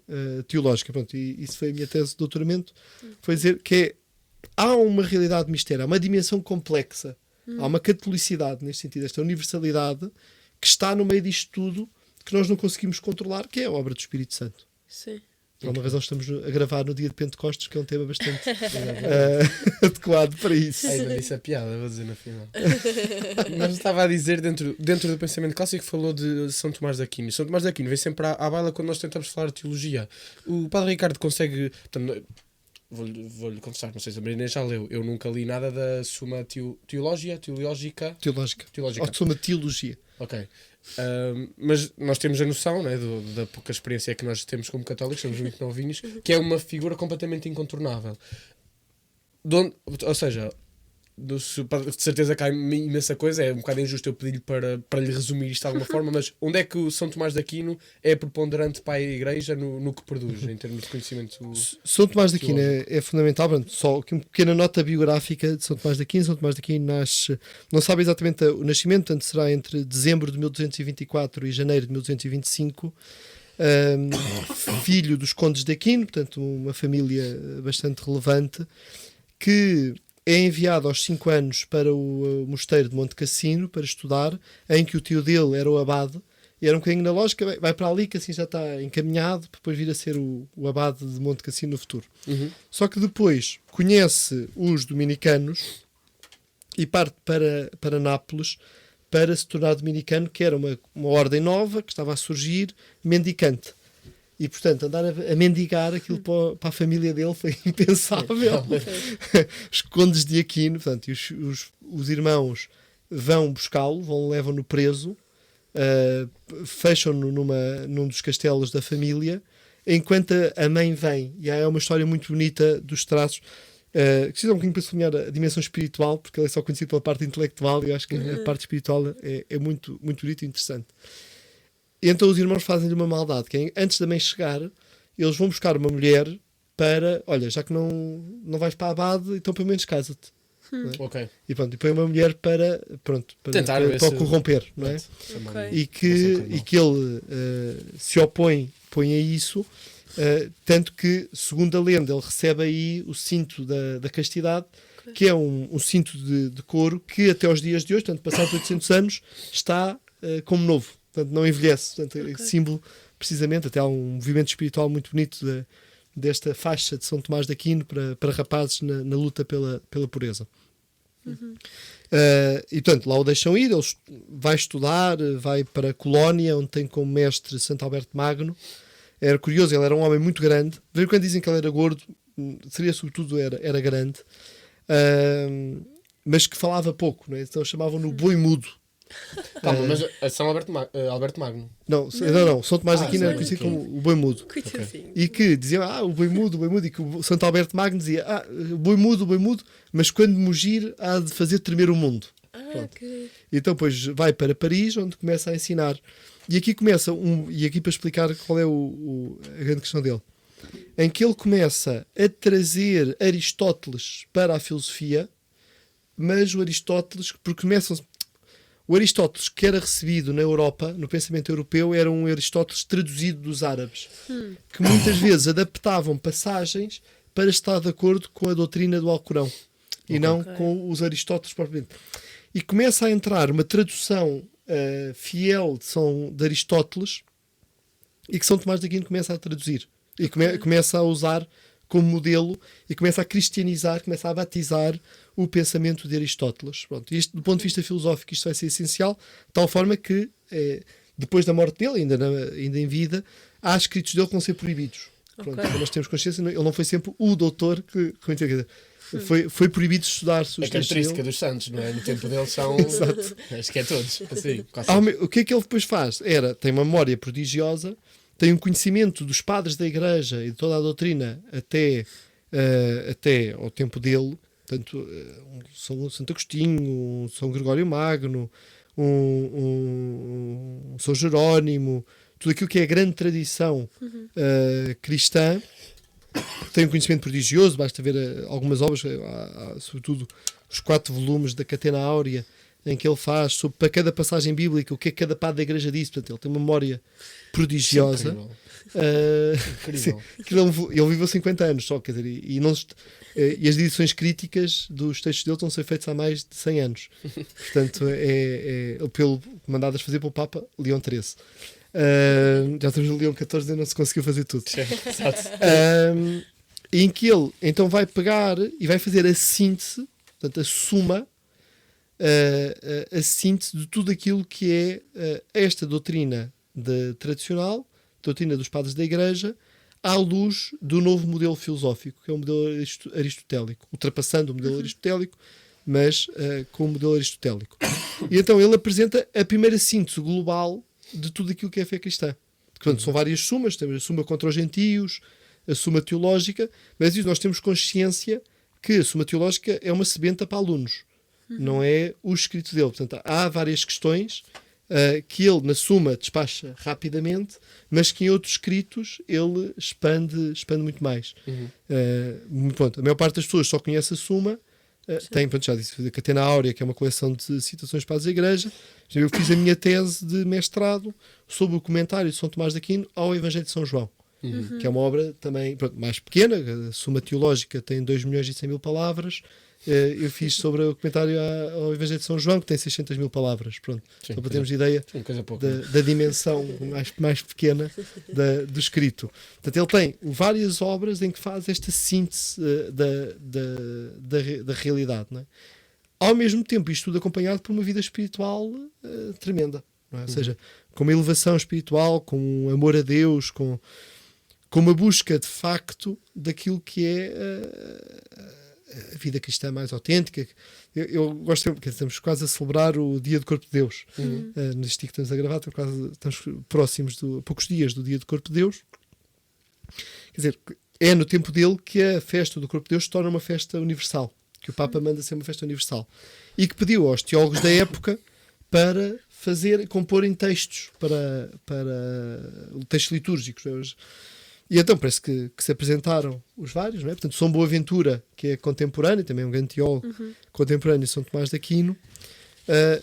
teológica. Pronto, e isso foi a minha tese de doutoramento, foi dizer que há uma realidade de mistério, há uma dimensão complexa, há uma catolicidade, neste sentido, esta universalidade, que está no meio disto tudo, que nós não conseguimos controlar, que é a obra do Espírito Santo. Sim. Por uma razão estamos a gravar no dia de Pentecostes, que é um tema bastante adequado para isso. Ainda disse a piada, vou dizer no final. Mas estava a dizer, dentro do pensamento clássico, falou de São Tomás de Aquino. São Tomás de Aquino vem sempre à baila quando nós tentamos falar de teologia. O Padre Ricardo consegue... Portanto, vou-lhe confessar, não sei se a Marina já leu, eu nunca li nada da Suma Teológica. Ou soma teologia. Ok. Mas nós temos a noção, né, da pouca experiência que nós temos como católicos, somos muito novinhos, que é uma figura completamente incontornável. Ou seja, de certeza que há imensa coisa, é um bocado injusto eu pedir-lhe para lhe resumir isto de alguma forma, mas onde é que o São Tomás de Aquino é preponderante para a Igreja no que produz, em termos de conhecimento? São Tomás de Aquino é fundamental. Pronto, só aqui uma pequena nota biográfica de São Tomás de Aquino. São Tomás de Aquino nasce, não sabe exatamente o nascimento, portanto será entre dezembro de 1224 e janeiro de 1225. Filho dos condes de Aquino, portanto uma família bastante relevante, que é enviado aos 5 anos para o mosteiro de Monte Cassino para estudar, em que o tio dele era o abade, e era um bocadinho na lógica, vai para ali que assim já está encaminhado para depois vir a ser o abade de Monte Cassino no futuro. Só que depois conhece os dominicanos e parte para Nápoles para se tornar dominicano, que era uma ordem nova que estava a surgir, mendicante. E, portanto, andar a mendigar aquilo para a família dele foi impensável. Os condes de Aquino, portanto, os irmãos vão buscá-lo, levam-no preso, fecham-no num dos castelos da família, enquanto a mãe vem. E é uma história muito bonita dos traços. Que precisa um bocadinho para sublinhar a dimensão espiritual, porque ele é só conhecido pela parte intelectual, e eu acho que a parte espiritual é muito, muito bonita e interessante. E então os irmãos fazem-lhe uma maldade, que é, antes da mãe chegar, eles vão buscar uma mulher para, olha, já que não vais para a abade, então pelo menos casa-te. É? Ok. E pronto, e põe uma mulher para o corromper, não é? Okay. E que ele se opõe a isso, tanto que, segundo a lenda, ele recebe aí o cinto da castidade, que é um cinto de couro que até aos dias de hoje, portanto, passados 800 anos, está como novo. Portanto, não envelhece. Portanto, símbolo, precisamente, até há um movimento espiritual muito bonito desta faixa de São Tomás de Aquino para rapazes na luta pela pureza. E, portanto, lá o deixam ir. Ele vai estudar, vai para a Colónia, onde tem como mestre Santo Alberto Magno. Era curioso, ele era um homem muito grande. Veio quando dizem que ele era gordo, seria sobretudo era grande, mas que falava pouco, não é? Então chamavam-no boi mudo. Calma, mas é São Alberto Magno. Não, São Tomás de Aquino era conhecido como o boi mudo. Okay. E que diziam, o boi mudo, e que o Santo Alberto Magno dizia, o boi mudo, mas quando mugir há de fazer tremer o mundo. Okay. Então depois vai para Paris, onde começa a ensinar. E aqui começa, e aqui para explicar qual é a grande questão dele, em que ele começa a trazer Aristóteles para a filosofia, mas o Aristóteles, porque começam... O Aristóteles que era recebido na Europa, no pensamento europeu, era um Aristóteles traduzido dos árabes, que muitas vezes adaptavam passagens para estar de acordo com a doutrina do Alcorão e não com os Aristóteles propriamente. E começa a entrar uma tradução fiel de Aristóteles, e que São Tomás de Aquino começa a traduzir e começa a usar como modelo e começa a cristianizar, começa a batizar o pensamento de Aristóteles. Pronto, isto, do ponto de vista filosófico, isto vai ser essencial, de tal forma que, depois da morte dele, ainda em vida, há escritos dele que vão ser proibidos. Pronto, Ok. nós temos consciência, ele não foi sempre o doutor que quer dizer, foi proibido estudar os A textos característica dele. dos santos, não é? No tempo deles são. Acho que é todos. Assim, quase O que é que ele depois faz? Tem uma memória prodigiosa, tem um conhecimento dos padres da Igreja e de toda a doutrina até ao tempo dele, portanto, São Santo Agostinho, um São Gregório Magno, um São Jerónimo, tudo aquilo que é a grande tradição cristã. Tem um conhecimento prodigioso, basta ver algumas obras, sobretudo os 4 volumes da Catena Áurea, em que ele faz sobre para cada passagem bíblica o que é que cada padre da Igreja disse. Portanto, ele tem uma memória prodigiosa. incrível. Sim, ele viveu 50 anos só, quer dizer, e as edições críticas dos textos dele estão a ser feitas há mais de 100 anos. Portanto, mandadas fazer pelo Papa Leão XIII. Já estamos no Leão XIV e não se conseguiu fazer tudo. Exato. Em que ele então vai pegar e vai fazer a síntese, portanto, a suma, a síntese de tudo aquilo que é esta doutrina tradicional, doutrina dos padres da Igreja, à luz do novo modelo filosófico, que é o modelo aristotélico, ultrapassando o modelo aristotélico, mas com o modelo aristotélico. E então ele apresenta a primeira síntese global de tudo aquilo que é a fé cristã. Portanto, são várias sumas, temos a suma contra os gentios, a suma teológica, mas nós temos consciência que a suma teológica é uma sebenta para alunos, não é o escrito dele. Portanto, há várias questões que ele, na suma, despacha rapidamente, mas que em outros escritos ele expande muito mais. Pronto, a maior parte das pessoas só conhece a suma. Tem, pronto, já disse, a Catena Áurea, que é uma coleção de citações para a Igreja. Eu fiz a minha tese de mestrado sobre o comentário de São Tomás de Aquino ao Evangelho de São João, que é uma obra também, pronto, mais pequena. A Suma Teológica tem 2.100.000 palavras. Eu fiz sobre o comentário ao Evangelho de São João, que tem 600.000 palavras. Pronto, só para termos ideia da dimensão mais pequena do escrito. Portanto, ele tem várias obras em que faz esta síntese da realidade, não é? Ao mesmo tempo, isto tudo acompanhado por uma vida espiritual tremenda, não é? Ou seja, com uma elevação espiritual, com um amor a Deus, com uma busca de facto daquilo que é a vida cristã mais autêntica. Eu gosto sempre, porque estamos quase a celebrar o Dia do Corpo de Deus. Neste dia que estamos a gravar, estamos próximos a poucos dias do Dia do Corpo de Deus. Quer dizer, é no tempo dele que a festa do Corpo de Deus se torna uma festa universal, que o Papa manda ser uma festa universal, e que pediu aos teólogos da época para comporem textos para textos litúrgicos. E então parece que se apresentaram os vários, não é? Portanto, São Boaventura, que é contemporâneo, também é um grande teólogo contemporâneo de São Tomás de Aquino,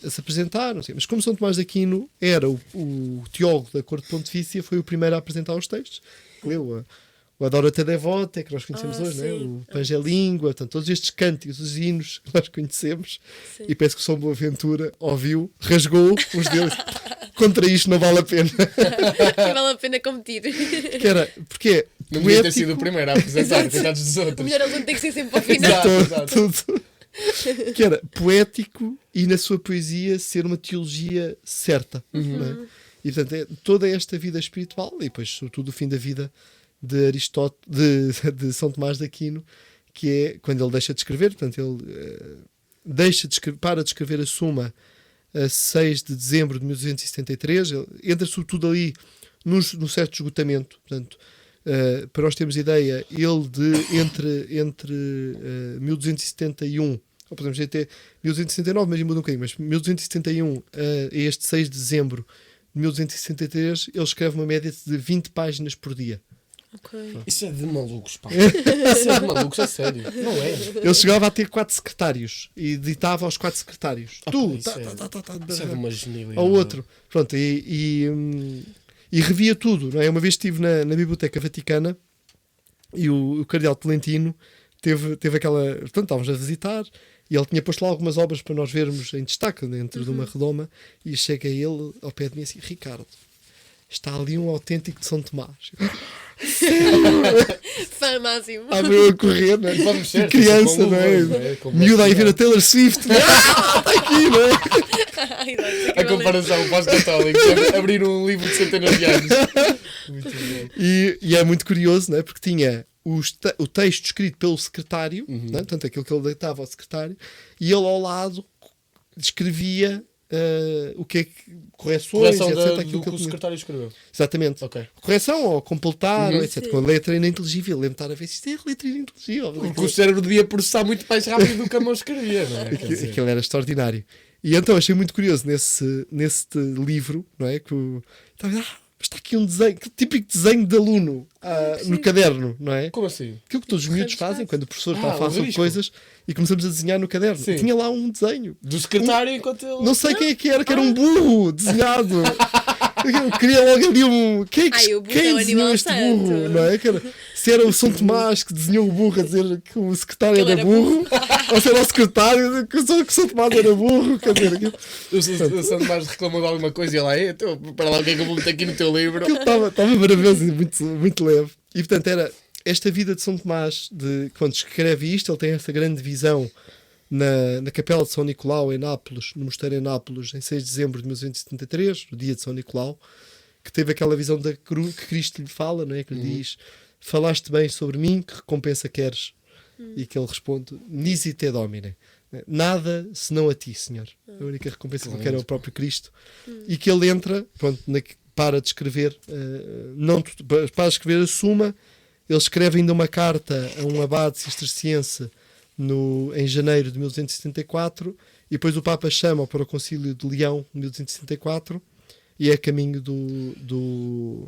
se apresentaram. Mas como São Tomás de Aquino era o teólogo da corte pontifícia, foi o primeiro a apresentar os textos. Leu o Adora-te Devote, que nós conhecemos hoje, não é? O Pangelíngua, portanto, todos estes cânticos, os hinos que nós conhecemos. Sim. E parece que São Boaventura ouviu, rasgou os dedos. Contra isto não vale a pena. Vale a pena competir. Porque não devia ter sido o primeiro a apresentar, coitados dos O outros. melhor aluno tem que ser sempre ao final. Tudo. Que era poético e na sua poesia ser uma teologia certa. Não é? E portanto é toda esta vida espiritual e depois sobretudo o fim da vida de Aristóteles, de São Tomás de Aquino, que é quando ele deixa de escrever. Portanto, ele para de escrever a Suma a 6 de dezembro de 1273. Ele entra sobretudo ali no certo esgotamento. Portanto, para nós termos ideia, ele entre 1271, ou podemos dizer até 1269, mas muda um bocadinho, mas 1271 a este 6 de dezembro de 1263, ele escreve uma média de 20 páginas por dia. Okay. Isso é de malucos, pá. Isso é de malucos, a sério. Não é? Ele chegava a ter 4 secretários e ditava aos 4 secretários. Isso é de uma genialidade. Ao outro. Pronto, e revia tudo. Não é? Uma vez estive na Biblioteca Vaticana e o Cardeal Tolentino teve aquela. Portanto, estávamos a visitar e ele tinha posto lá algumas obras para nós vermos em destaque dentro de uma redoma. E chega ele ao pé de mim assim: Ricardo, está ali um autêntico de São Tomás. Fã máximo. Abriu a correr, não é? E vamos ser, criança, com não é? luvas, não é? Com Miúda aí ver a vestido. Taylor Swift. Está aqui, não é? Ai, dá, isso é A equivalente. comparação pós-católicos, abrir um livro de centenas de anos. Muito bom. E é muito curioso, não é? Porque tinha o texto escrito pelo secretário, não é? Portanto, aquilo que ele deitava ao secretário, e ele ao lado escrevia o que é que correções, Correção etc. do aquilo que que o ele tinha. secretário escreveu. Exatamente. Ok. Correção ou completar, Uhum. etc. Sim. Com a letra ininteligível. Lembro-me de estar a ver se isto é letra ininteligível. Porque o cérebro devia processar muito mais rápido do que a mão escrevia, não é? Quer dizer, Aquilo era extraordinário. E então achei muito curioso nesse livro, não é? Estava mas está aqui um desenho, que típico desenho de aluno no caderno, não é? Como assim? Aquilo que todos os miúdos Corremos fazem fácil. quando o professor Ah, está a falar um sobre risco. coisas e começamos a desenhar no caderno. Sim. E tinha lá um desenho. Do secretário enquanto ele... Não sei quem é que era um burro desenhado. Eu queria logo ali um. Quem é que Ai, o burro é quem um desenhou animal este santo. burro? Não é? Se era o São Tomás que desenhou o burro a dizer que o secretário Que ele era era burro, ou se era o secretário que o São Tomás era burro. Quer dizer, aquilo O Santo Tomás reclamou de alguma coisa e ele lá, então, para lá o que é que eu vou meter aqui no teu livro? estava maravilhoso e muito leve. E portanto era esta vida de São Tomás, quando escreve isto, ele tem essa grande visão na Capela de São Nicolau, em Nápoles, no mosteiro em Nápoles, em 6 de dezembro de 1273, no dia de São Nicolau, que teve aquela visão da cruz que Cristo lhe fala, não é? Que lhe diz: falaste bem sobre mim, que recompensa queres? E que ele responde: nisi te domine. Nada senão a ti, Senhor. A única recompensa que ele quer é o próprio Cristo. E que ele entra, pronto, para de escrever, para de escrever a Suma. Ele escreve ainda uma carta a um abade cisterciense em janeiro de 1274, e depois o Papa chama-o para o Concílio de Leão de 1274, e é a caminho do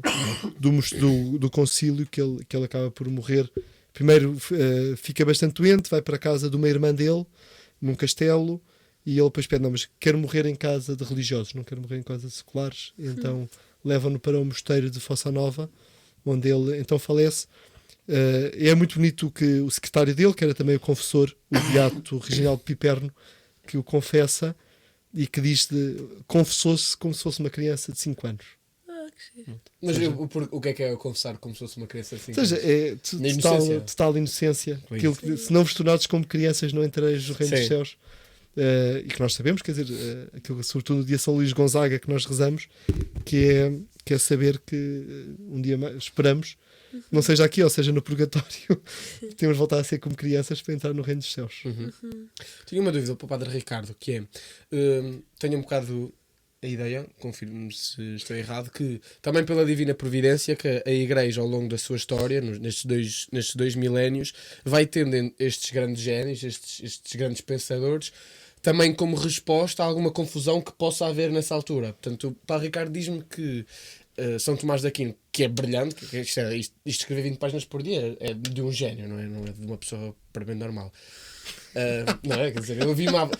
concílio que ele acaba por morrer. Primeiro fica bastante doente, vai para a casa de uma irmã dele, num castelo, e ele depois pede: não, mas quero morrer em casa de religiosos, não quero morrer em casa de seculares. E então levam-no para o mosteiro de Fossa Nova, onde ele então falece. É muito bonito que o secretário dele, que era também o confessor, o beato Reginaldo Piperno, que o confessa e que confessou-se como se fosse uma criança de 5 anos. Ah, que giro. Mas o que é confessar como se fosse uma criança assim? Ou seja, é Na inocência. total inocência. Pois. Aquilo se não vos tornados como crianças, não entrareis no reino Sim. dos céus. E que nós sabemos, quer dizer, aquilo, sobretudo no dia São Luís Gonzaga, que nós rezamos, que é saber que um dia mais, esperamos, não seja aqui ou seja no purgatório, temos de voltar a ser como crianças para entrar no reino dos céus. Tinha uma dúvida para o Padre Ricardo, que é, tenho um bocado a ideia, confirmo-me se estou errado, que também pela divina providência que a Igreja ao longo da sua história, nestes dois milénios, vai tendo estes grandes génios, estes grandes pensadores, também como resposta a alguma confusão que possa haver nessa altura. Portanto, o Padre Ricardo diz-me que São Tomás de Aquino, que é brilhante, que isto escrever 20 páginas por dia é de um gênio, não é de uma pessoa para bem normal. Não é? Quer dizer, eu vi uma.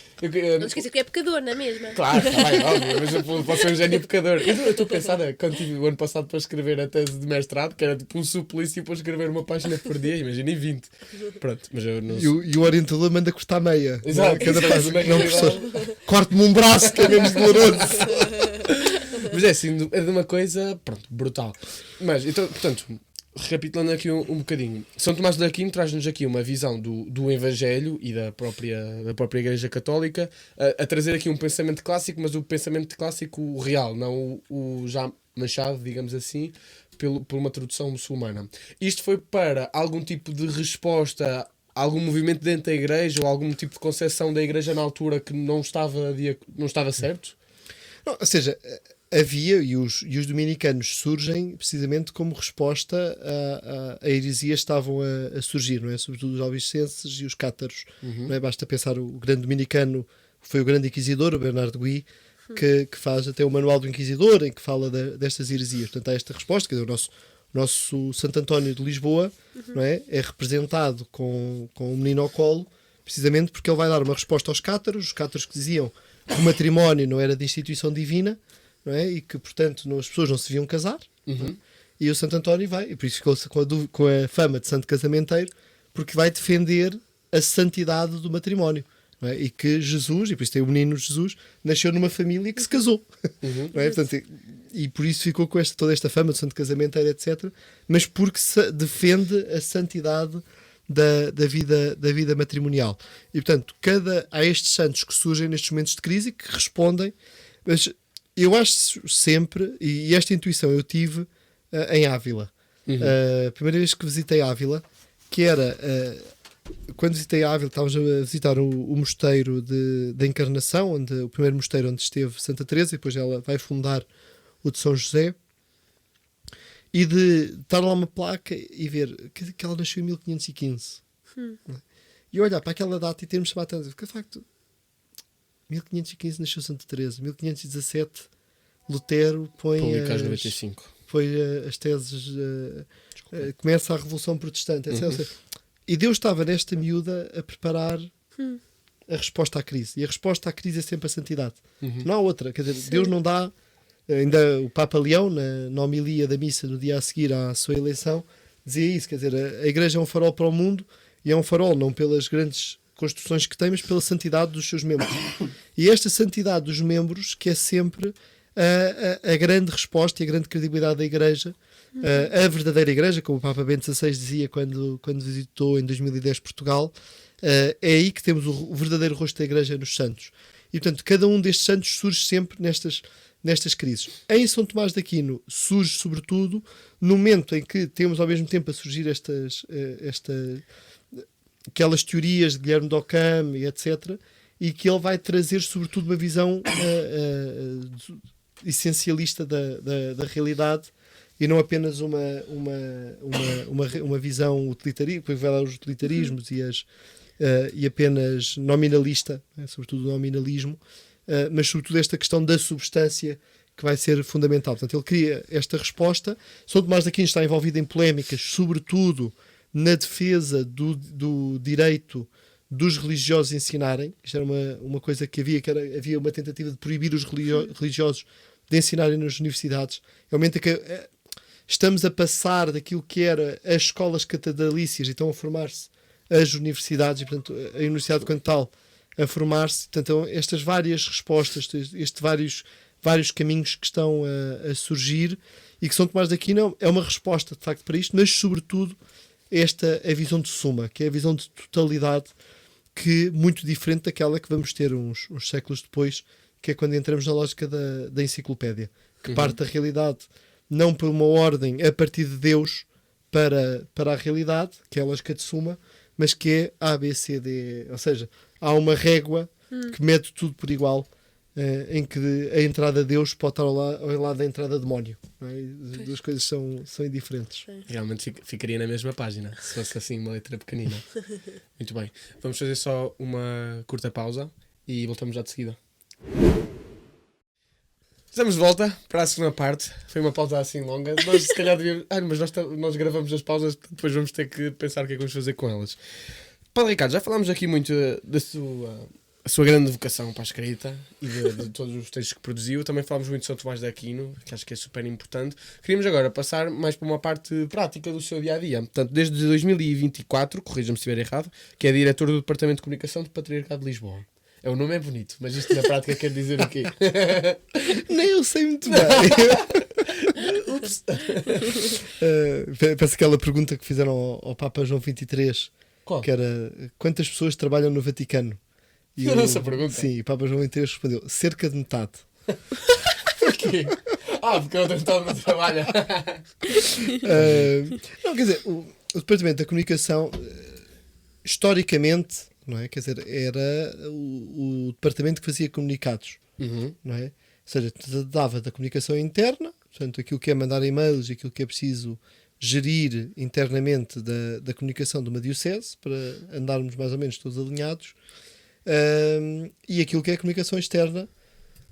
Não esqueça que é pecador, não é mesmo? Claro, está bem, óbvio, mas eu posso ser um gênio pecador. Eu estou a pensar, quando tive o ano passado para escrever a tese de mestrado, que era tipo um suplício para escrever uma página por dia, imaginem 20. Pronto, mas eu não E o orientador manda cortar meia. Exato, Cada exato, página. na Não, realidade. professor, corte-me um braço que é menos doloroso. Mas é assim, é de uma coisa, pronto, brutal. Mas, então, portanto, recapitulando aqui um bocadinho, São Tomás de Aquino traz-nos aqui uma visão do Evangelho e da própria Igreja Católica, a trazer aqui um pensamento clássico, mas o pensamento clássico real, não o já manchado, digamos assim, por uma tradução muçulmana. Isto foi para algum tipo de resposta a algum movimento dentro da Igreja ou algum tipo de concepção da Igreja na altura que não estava certo? Não, ou seja, havia, e os dominicanos surgem precisamente como resposta a heresias que estavam a surgir, não é? Sobretudo os albicenses e os cátaros. Não é? Basta pensar, o grande dominicano foi o grande inquisidor, o Bernardo Gui, que faz até o Manual do Inquisidor, em que fala destas heresias. Portanto, há esta resposta, quer dizer, o nosso Santo António de Lisboa não é representado com um menino ao colo, precisamente porque ele vai dar uma resposta aos cátaros, os cátaros que diziam que o matrimónio não era de instituição divina, não é? E que, portanto, as pessoas não se deviam casar. Não é? E o Santo António vai, e por isso ficou com a fama de santo casamenteiro, porque vai defender a santidade do matrimónio. não é? E que Jesus, e por isso tem o menino Jesus, nasceu numa família que se casou. Não é? Portanto, e por isso ficou com toda esta fama de santo casamenteiro, etc. Mas porque defende a santidade da vida matrimonial. E portanto, há estes santos que surgem nestes momentos de crise e que respondem, mas eu acho sempre, e esta intuição eu tive em Ávila. A primeira vez que visitei Ávila, que era quando visitei Ávila, estávamos a visitar o mosteiro da Encarnação, o primeiro mosteiro onde esteve Santa Teresa, e depois ela vai fundar o de São José, e de estar lá uma placa e ver que ela nasceu em 1515. E olhar para aquela data e termos chamado a atenção, porque de facto 1515 nasceu Santa Teresa, 1517 Lutero põe as teses, começa a Revolução Protestante, etc. Ou seja, e Deus estava nesta miúda a preparar a resposta à crise. E a resposta à crise é sempre a santidade. Não há outra. Quer dizer, Deus não dá. Ainda o Papa Leão, na homilia da missa no dia a seguir à sua eleição, dizia isso. Quer dizer, a Igreja é um farol para o mundo, e é um farol não pelas grandes construções que tem, mas pela santidade dos seus membros. E esta santidade dos membros que é sempre a grande resposta e a grande credibilidade da Igreja, a verdadeira Igreja, como o Papa Bento XVI dizia quando visitou em 2010 Portugal, é aí que temos o verdadeiro rosto da Igreja nos santos. E portanto, cada um destes santos surge sempre nestas crises. Em São Tomás de Aquino surge sobretudo no momento em que temos ao mesmo tempo a surgir aquelas teorias de Guilherme de Ockham e etc., e que ele vai trazer sobretudo uma visão essencialista da realidade, e não apenas uma visão utilitarista, depois vai lá os utilitarismos e apenas nominalista, sobretudo o nominalismo, mas sobretudo esta questão da substância que vai ser fundamental. Portanto, ele cria esta resposta. São Tomás de Aquino está envolvido em polémicas, sobretudo na defesa do direito dos religiosos ensinarem. Isto era uma coisa que havia uma tentativa de proibir os religiosos de ensinarem nas universidades. É o momento em que estamos a passar daquilo que era as escolas catedralícias e estão a formar-se as universidades, e portanto a universidade quanto tal a formar-se. Portanto, estas várias respostas, vários caminhos que estão a surgir, e que São Tomás de Aquino é uma resposta de facto para isto, mas sobretudo a visão de suma, que é a visão de totalidade, que muito diferente daquela que vamos ter uns séculos depois, que é quando entramos na lógica da enciclopédia, que parte da realidade não por uma ordem a partir de Deus para a realidade, que é a lógica de suma, mas que é A, B, C, D, ou seja, há uma régua que mede tudo por igual, em que a entrada de Deus pode estar ao lado da entrada de demónio. Não é? As duas coisas são indiferentes. Realmente ficaria na mesma página, se fosse assim uma letra pequenina. Muito bem. Vamos fazer só uma curta pausa e voltamos já de seguida. Estamos de volta para a segunda parte. Foi uma pausa assim longa. Nós se calhar devíamos... mas nós gravamos as pausas, depois vamos ter que pensar o que é que vamos fazer com elas. Padre Ricardo, já falámos aqui muito da sua grande vocação para a escrita e de todos os textos que produziu. Também falámos muito de São Tomás de Aquino, que acho que é super importante. Queríamos agora passar mais para uma parte prática do seu dia-a-dia. Portanto, desde 2024, corrija-me se estiver errado, que é diretor do Departamento de Comunicação do Patriarcado de Lisboa. O nome é bonito, mas isto na prática quer dizer o quê? Nem eu sei muito bem. Ups. Parece aquela pergunta que fizeram ao Papa João XXIII. Qual? Que era: quantas pessoas trabalham no Vaticano? E essa pergunta? Sim, e o Papa João XXIII respondeu: cerca de metade. Porquê? Porque a outra metade não trabalha. Não, quer dizer, o Departamento da Comunicação, historicamente, não é? Quer dizer, era o departamento que fazia comunicados, não é? Ou seja, dava da comunicação interna, portanto, aquilo que é mandar e-mails e aquilo que é preciso gerir internamente da comunicação de uma diocese, para andarmos mais ou menos todos alinhados, e aquilo que é a comunicação externa,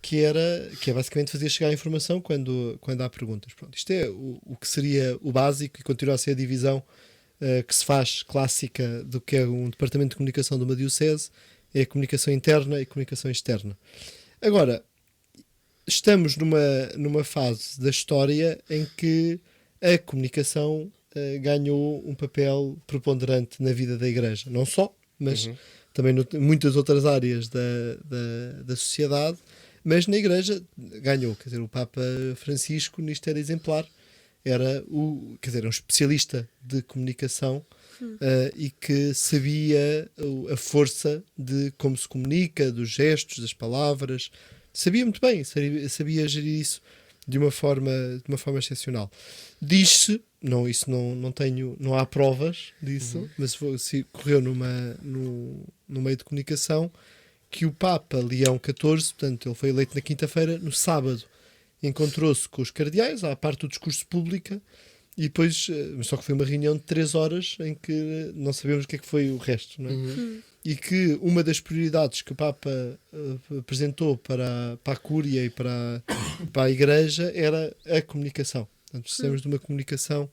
que é basicamente fazer chegar a informação quando há perguntas. Pronto, isto é o que seria o básico, e continua a ser a divisão que se faz clássica do que é um departamento de comunicação de uma diocese: é a comunicação interna e a comunicação externa. Agora, estamos numa fase da história em que a comunicação ganhou um papel preponderante na vida da Igreja. Não só, mas também muitas outras áreas da sociedade, mas na Igreja ganhou. Quer dizer, o Papa Francisco nisto era exemplar. Era um especialista de comunicação e que sabia a força de como se comunica, dos gestos, das palavras. Sabia muito bem, sabia gerir isso de uma forma excepcional. Diz-se, não há provas disso, mas se correu no meio de comunicação, que o Papa Leão XIV, portanto, ele foi eleito na quinta-feira, no sábado encontrou-se com os cardeais, à parte do discurso público, e depois, só que foi uma reunião de 3 horas em que não sabemos o que é que foi o resto, não é? E que uma das prioridades que o Papa apresentou para a Cúria e para a Igreja era a comunicação. Portanto, precisamos de uma comunicação,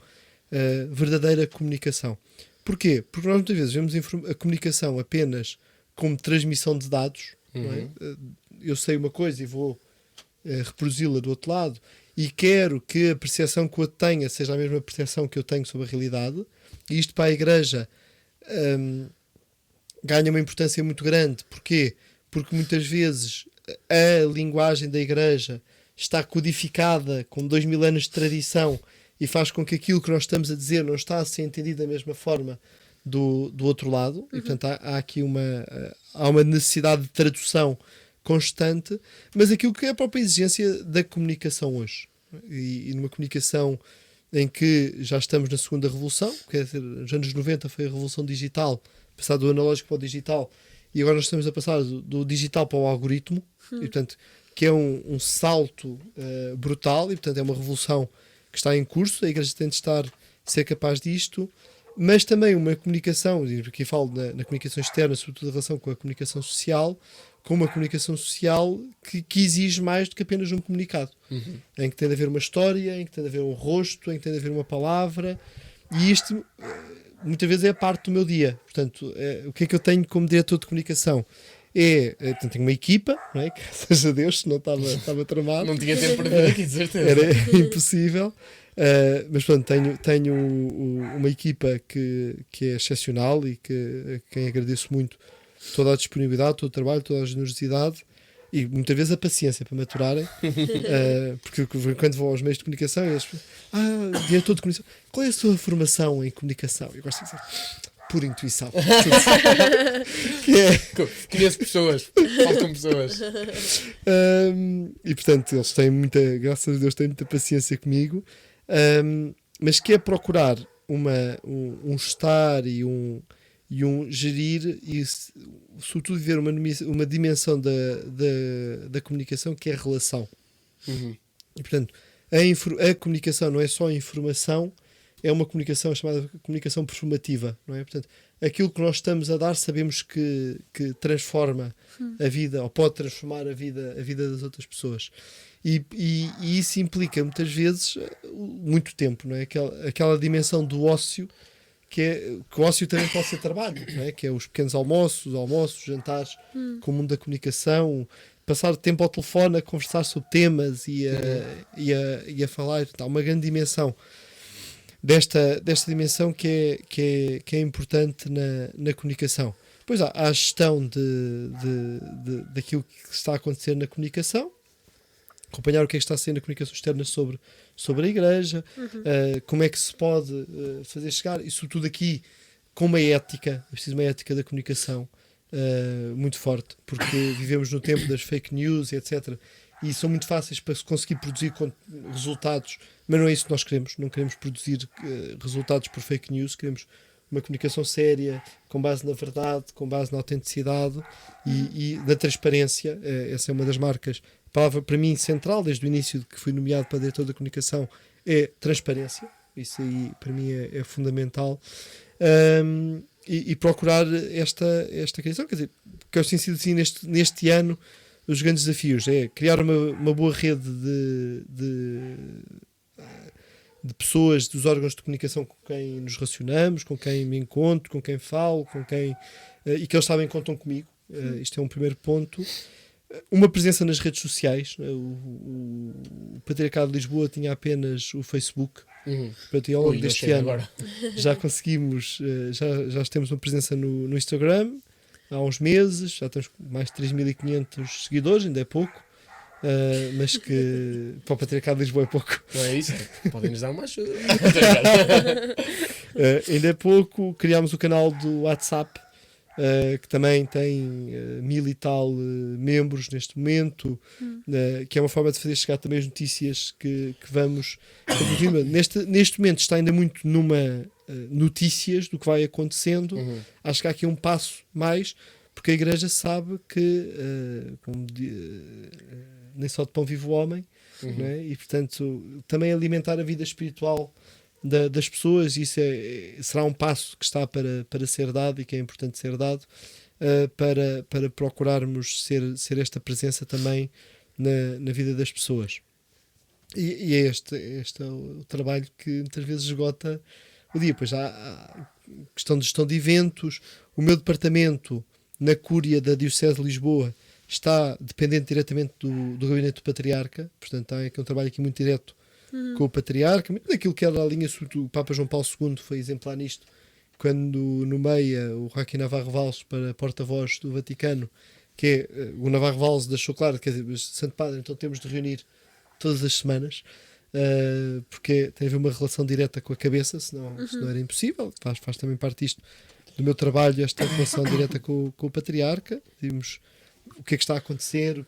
verdadeira comunicação. Porquê? Porque nós muitas vezes vemos a comunicação apenas como transmissão de dados. Não é? Eu sei uma coisa e vou reproduzi-la do outro lado e quero que a percepção que eu tenha seja a mesma percepção que eu tenho sobre a realidade. E isto para a Igreja ganha uma importância muito grande. Porquê? Porque muitas vezes a linguagem da Igreja está codificada com 2000 anos de tradição e faz com que aquilo que nós estamos a dizer não está a ser entendido da mesma forma do outro lado. E, portanto, há aqui uma necessidade de tradução constante, mas aquilo que é a própria exigência da comunicação hoje. E numa comunicação em que já estamos na segunda revolução, quer dizer, nos anos 90 foi a revolução digital, passar do analógico para o digital, e agora nós estamos a passar do digital para o algoritmo, e, portanto, que é um salto brutal, e portanto é uma revolução que está em curso. A Igreja tem de ser capaz disto, mas também uma comunicação, e aqui falo na comunicação externa, sobretudo em relação com a comunicação social, com uma comunicação social que exige mais do que apenas um comunicado, em que tem de haver uma história, em que tem de haver um rosto, em que tem de haver uma palavra, e isto muitas vezes é a parte do meu dia. Portanto, o que é que eu tenho como diretor de comunicação? Portanto, tenho uma equipa, não é? Graças a Deus, senão estava tramado. Não tinha tempo para vir aqui, de certeza. Era impossível. Mas pronto, tenho uma equipa que é excepcional e a quem agradeço muito toda a disponibilidade, todo o trabalho, toda a generosidade e muitas vezes a paciência para maturarem. Porque quando vou aos meios de comunicação, eles diretor de comunicação, qual é a sua formação em comunicação? Eu gosto de dizer, por intuição. Conheço pessoas, falo com pessoas. E portanto, eles têm graças a Deus, têm muita paciência comigo. Mas que é procurar um estar e um gerir e sobretudo ver uma dimensão da comunicação que é a relação. E portanto a comunicação não é só informação, é uma comunicação chamada comunicação performativa, não é? Portanto, aquilo que nós estamos a dar sabemos que transforma a vida, ou pode transformar a vida das outras pessoas. E isso implica muitas vezes muito tempo, não é? Aquela dimensão do ócio, que o ócio também pode ser trabalho, não é? Que é os pequenos almoços, jantares com o mundo da comunicação, passar tempo ao telefone a conversar sobre temas e a falar. Há uma grande dimensão desta dimensão que é importante na comunicação. Depois há a gestão daquilo que está a acontecer na comunicação, acompanhar o que é que está a ser na comunicação externa sobre a Igreja, como é que se pode fazer chegar, e sobretudo aqui com uma ética, é preciso uma ética da comunicação muito forte, porque vivemos no tempo das fake news, etc. E são muito fáceis para se conseguir produzir resultados, mas não é isso que nós queremos. Não queremos produzir resultados por fake news, queremos uma comunicação séria, com base na verdade, com base na autenticidade e na transparência. Essa é uma das marcas. A palavra para mim central, desde o início que fui nomeado para diretor da comunicação, é transparência. Isso aí para mim é fundamental. E procurar esta questão, quer dizer, que eu tenho sido assim neste ano. Os grandes desafios é criar uma boa rede de pessoas, dos órgãos de comunicação com quem nos relacionamos, com quem me encontro, com quem falo, e que eles sabem que contam comigo. Isto é um primeiro ponto. Uma presença nas redes sociais. O Patriarcado de Lisboa tinha apenas o Facebook. Portanto, ao longo deste ano já conseguimos, já temos uma presença no Instagram. há uns meses, já temos mais de 3.500 seguidores, ainda é pouco, mas que para o Patriarcado de Lisboa é pouco. Não é isso? Podem-nos dar uma ajuda. Ainda é pouco. Criámos o canal do WhatsApp, que também tem 1.000 e tal membros neste momento, que é uma forma de fazer chegar também as notícias que vamos. Neste momento está ainda muito numa notícias do que vai acontecendo. Acho que há aqui um passo mais, porque a Igreja sabe que nem só de pão vive o homem, não é? E portanto também alimentar a vida espiritual das pessoas, isso será um passo que está para ser dado e que é importante ser dado, para procurarmos ser esta presença também na vida das pessoas. E é este é o trabalho que muitas vezes esgota o dia. Pois há questão de gestão de eventos. O meu departamento na Cúria da Diocese de Lisboa está dependente diretamente do Gabinete do Patriarca, portanto há aqui um trabalho aqui muito direto com o Patriarca, muito daquilo que era a linha, o Papa João Paulo II foi exemplar nisto, quando nomeia o Joaquim Navarro Valls para porta-voz do Vaticano, que é, o Navarro Valls deixou claro, quer dizer, Santo Padre, então temos de reunir todas as semanas, porque tem a ver uma relação direta com a cabeça, senão era impossível. Faz também parte disto do meu trabalho, esta relação direta com o Patriarca. Vimos o que é que está a acontecer,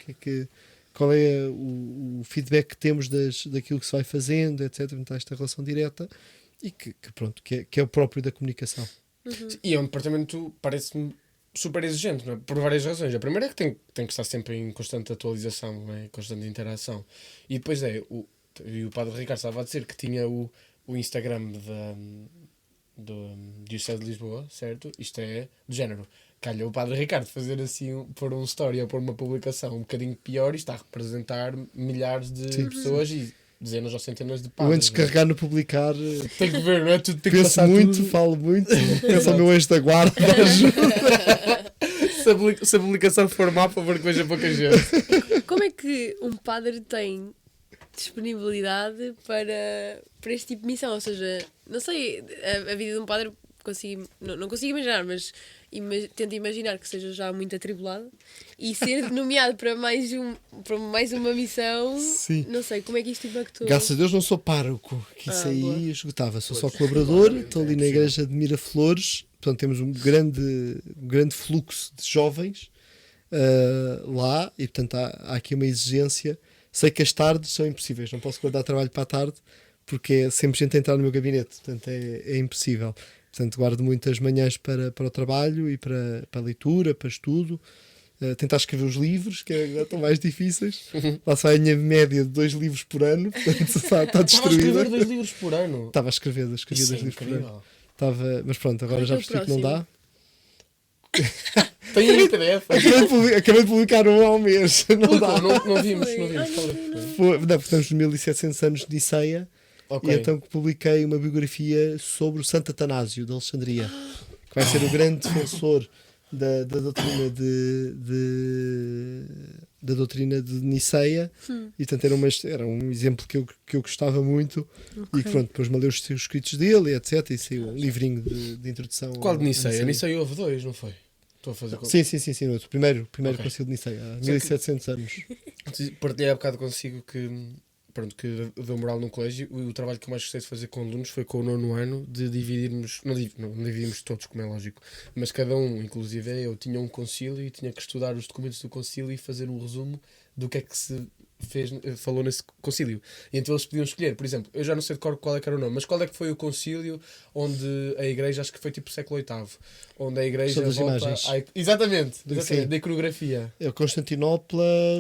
qual é o feedback que temos daquilo que se vai fazendo, etc. Então, esta relação direta e que é o próprio da comunicação. E é um departamento, parece-me, super exigente, não é? Por várias razões. A primeira é que tem que estar sempre em constante atualização, não é? Constante interação. E depois o Padre Ricardo estava a dizer que tinha o Instagram do Diocese de Lisboa, certo? Isto é do género. Calha o Padre Ricardo fazer assim, pôr um story ou pôr uma publicação um bocadinho pior e está a representar milhares de pessoas e dezenas ou centenas de Eu padres. antes de carregar no publicar, Tem que ver, não é? Tudo tem que penso passar muito, tudo. falo muito, penso ao meu anjo da guarda. Se a publicação for má, por favor, que veja pouca gente. Como é que um padre tem disponibilidade para este tipo de missão? Ou seja, não sei, a vida de um padre não consigo imaginar, mas tento imaginar que seja já muito atribulado e ser nomeado para mais uma missão. Sim. Não sei, como é que isto impactou? Graças a Deus não sou pároco, que isso aí boa. esgotava. Sou só colaborador, estou ali na igreja de Miraflores, portanto temos um grande fluxo de jovens lá e portanto há aqui uma exigência. Sei que as tardes são impossíveis, não posso guardar trabalho para a tarde porque é sempre gente a entrar no meu gabinete, portanto é impossível. Portanto, guardo muitas manhãs para o trabalho e para a leitura, para estudo. Tentar escrever os livros, que estão mais difíceis. Lá sai a minha média de 2 livros por ano, portanto está destruída. Estava a escrever 2 livros por ano. Estava a escrever 2 Isso é livros por incrível. ano. Mas pronto, agora Qual é já que é o percebi que não dá. Tem aí PDF. Acabei de publicar um ao mês. Não dá. Não vimos. Estamos nos 1700 anos de Niceia. Ok. E então publiquei uma biografia sobre o Santo Atanásio de Alexandria, que vai ser o grande defensor da doutrina da doutrina de Niceia. E portanto era um exemplo que eu gostava muito. E que pronto, depois me leu os escritos dele, etc. E saiu um livrinho de introdução. Qual de a Niceia? Niceia houve 2, não foi? Estou a fazer Sim, o primeiro Ok. concílio de Niceia, há 1700 anos. Partilhei há bocado consigo que deu moral no colégio. O trabalho que eu mais gostei de fazer com alunos foi com o 9º ano, de dividirmos, não dividimos todos, como é lógico, mas cada um, inclusive eu, tinha um concílio e tinha que estudar os documentos do concílio e fazer um resumo do que é que se falou nesse concílio. E então eles podiam escolher, por exemplo, eu já não sei de cor qual é que era o nome, mas qual é que foi o concílio onde a igreja, acho que foi tipo século VIII, onde a igreja Sobre as volta imagens. Exatamente, Sim. da iconografia. É Constantinopla,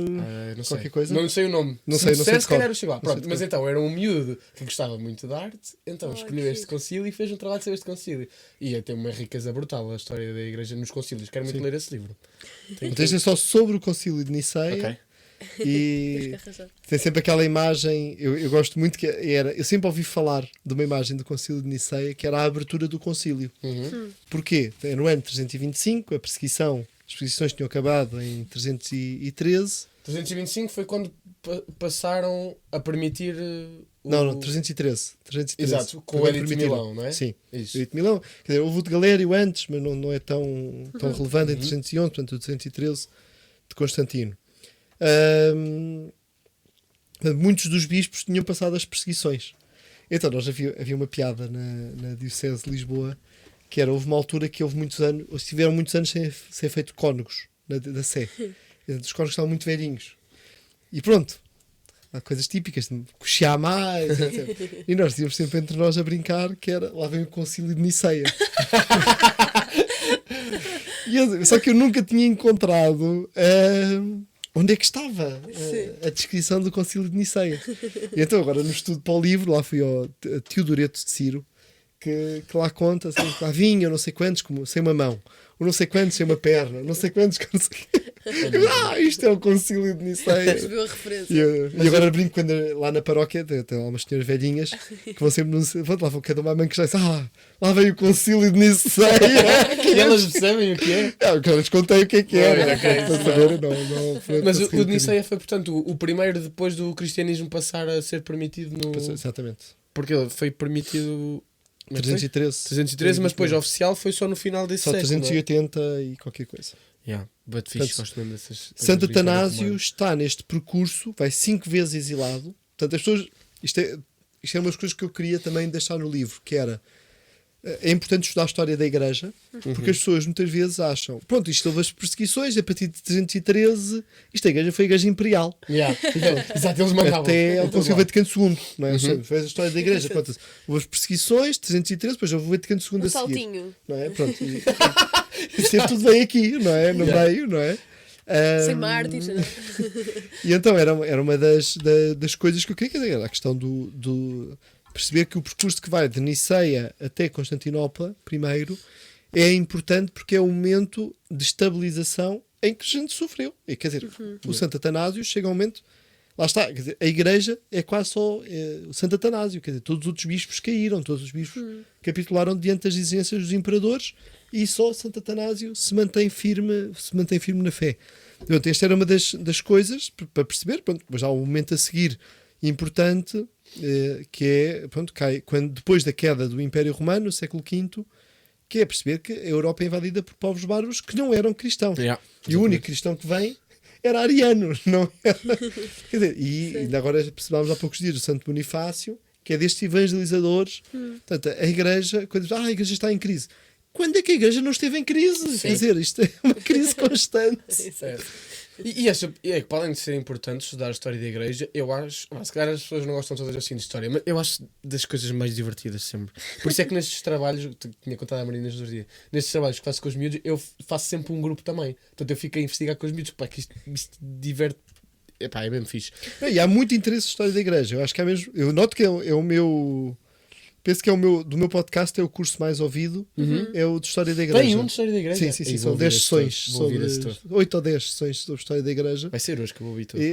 Não qualquer sei. coisa. Não sei o nome. Não Se sei me de disser, se cor. calhar eu chego lá. Não sei Pronto, de mas cor. então era um miúdo que gostava muito de arte, então Que escolheu este giro. concílio e fez um trabalho sobre este concílio. E tem uma riqueza brutal a história da igreja nos concílios. Quero muito Sim. ler esse livro. Então isto é só sobre o concílio de Niceia. Ok. E Tens que arrasar. tem sempre aquela imagem, eu gosto muito, eu sempre ouvi falar de uma imagem do concílio de Niceia, que era a abertura do concílio. Porquê? No ano 325, as perseguições tinham acabado em 313. 325 foi quando passaram a permitir Não, 313. Exato, com o Foi Edito de permitido. Milão, não é? Sim. Isso. O Edito de Milão. Quer dizer, houve o de Galério antes, mas não é tão relevante em 311, portanto o 313 de Constantino. Muitos dos bispos tinham passado as perseguições. Então havia uma piada na Diocese de Lisboa, que houve uma altura que houve muitos anos, ou tiveram muitos anos sem ser feito cónegos da Sé. Os cónegos estavam muito velhinhos. E pronto, há coisas típicas, coxear mais, etc. E nós tínhamos sempre entre nós a brincar que era, lá vem o concílio de Niceia. Só que eu nunca tinha encontrado onde é que estava a descrição do concílio de Niceia. E então agora no estudo para o livro, lá fui ao Teodoreto de Ciro, que lá conta, assim, lá vinha não sei quantos sem uma mão, ou não sei quantos sem uma perna, não sei quantos com não sei... isto é o concílio de Niceia. Percebeu a referência. E agora brinco quando lá na paróquia tem lá umas senhoras velhinhas que vão sempre lá vão cada uma mãe que já diz, lá veio o concílio de Niceia. E elas percebem o que é? Eu lhes contei o que era. Para saber, Mas o de Niceia foi, portanto, o primeiro depois do cristianismo passar a ser permitido no... Exatamente. Porque ele foi permitido... 313, mas depois oficial foi só no final desse só século. 380 e qualquer coisa. But fixe, gosto mesmo dessas... Santo Atanásio está neste percurso, vai 5 vezes exilado. Portanto, as pessoas... Isto é uma das coisas que eu queria também deixar no livro, que era... É importante estudar a história da Igreja, porque as pessoas muitas vezes acham, pronto, isto houve as perseguições, a partir de 313, isto a Igreja foi a Igreja Imperial. Exato, eles mandavam. Até ao Concílio Vaticano II, não é? Foi a história da Igreja. Pronto, houve as perseguições, 313, depois houve o Vaticano II a seguir. Saltinho. Não é? Pronto. E esteve tudo bem aqui, não é? No meio, não é? Sem mártires. E então era uma das coisas que eu queria dizer, a questão do perceber que o percurso que vai de Niceia até Constantinopla, primeiro, é importante porque é o momento de estabilização em que a gente sofreu. E, quer dizer, o Santo Atanásio chega a um momento... Lá está, quer dizer, a Igreja é quase só o Santo Atanásio. Quer dizer, todos os outros bispos caíram, todos os bispos capitularam diante das exigências dos imperadores e só Santo Atanásio se mantém firme na fé. Portanto, esta era uma das coisas para perceber. Pronto, mas há um momento a seguir importante... que é, pronto, depois da queda do Império Romano, no século V, que é perceber que a Europa é invadida por povos bárbaros que não eram cristãos. E o único cristão que vem era ariano, não era? Quer dizer, e ainda agora percebemos há poucos dias o Santo Bonifácio, que é destes evangelizadores. Portanto, a Igreja, quando diz, a Igreja está em crise. Quando é que a Igreja não esteve em crise? Quer dizer, isto é uma crise constante. E que podem ser importantes estudar a história da Igreja. Eu acho, se calhar as pessoas não gostam todas assim de história, mas eu acho das coisas mais divertidas sempre. Por isso é que nestes trabalhos, tinha contado a Marina nos dias, nestes trabalhos que faço com os miúdos, eu faço sempre um grupo também. Portanto, eu fico a investigar com os miúdos, que isto diverte. É mesmo fixe. E há muito interesse na história da Igreja. Eu acho que é mesmo. Eu noto que é o meu. Penso que é do meu podcast, é o curso mais ouvido, é o de História da Igreja. Tem um de História da Igreja? Sim, são 10 sessões, 8 ou 10 sessões sobre História da Igreja. Vai ser hoje que eu vou ouvir tudo.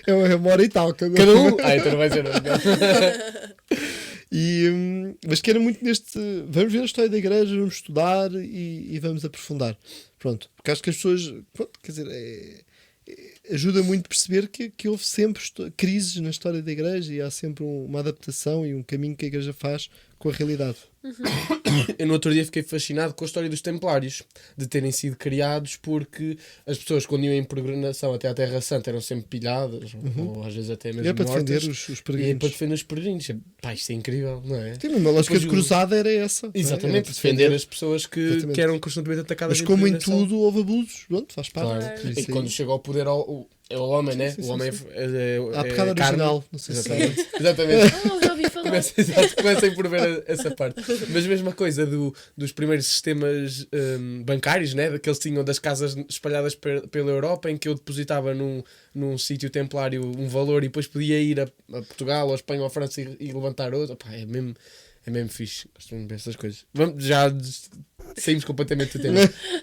É uma hora e tal. Cada um? Então não vai ser hoje. Mas que era muito neste... Vamos ver a História da Igreja, vamos estudar e vamos aprofundar. Pronto, porque acho que as pessoas... Pronto, quer dizer, ajuda muito a perceber que houve sempre crises na história da Igreja e há sempre uma adaptação e um caminho que a Igreja faz com a realidade. Eu no outro dia fiquei fascinado com a história dos Templários, de terem sido criados porque as pessoas quando iam em peregrinação até à Terra Santa eram sempre pilhadas, ou às vezes até mesmo é para mortas, defender os peregrinos. E para defender os peregrinos. Pá, isto é incrível, não é? Sim, uma lógica de cruzada era essa. Exatamente, era defender as pessoas que eram constantemente atacadas. Mas como em tudo houve abusos, pronto, faz parte. Claro. E quando chega ao poder é o homem, né? O homem há pecado original, não sei se sabe. Exatamente. Já ouvi falar. Comecem por ver essa parte. Mas a mesma coisa dos primeiros sistemas bancários, né? Que eles tinham das casas espalhadas pela Europa, em que eu depositava num sítio templário um valor e depois podia ir a Portugal, ou a Espanha, ou a França e levantar outro. Pá, é mesmo É mesmo fixe. Gosto mesmo dessas coisas. Saímos completamente do tema.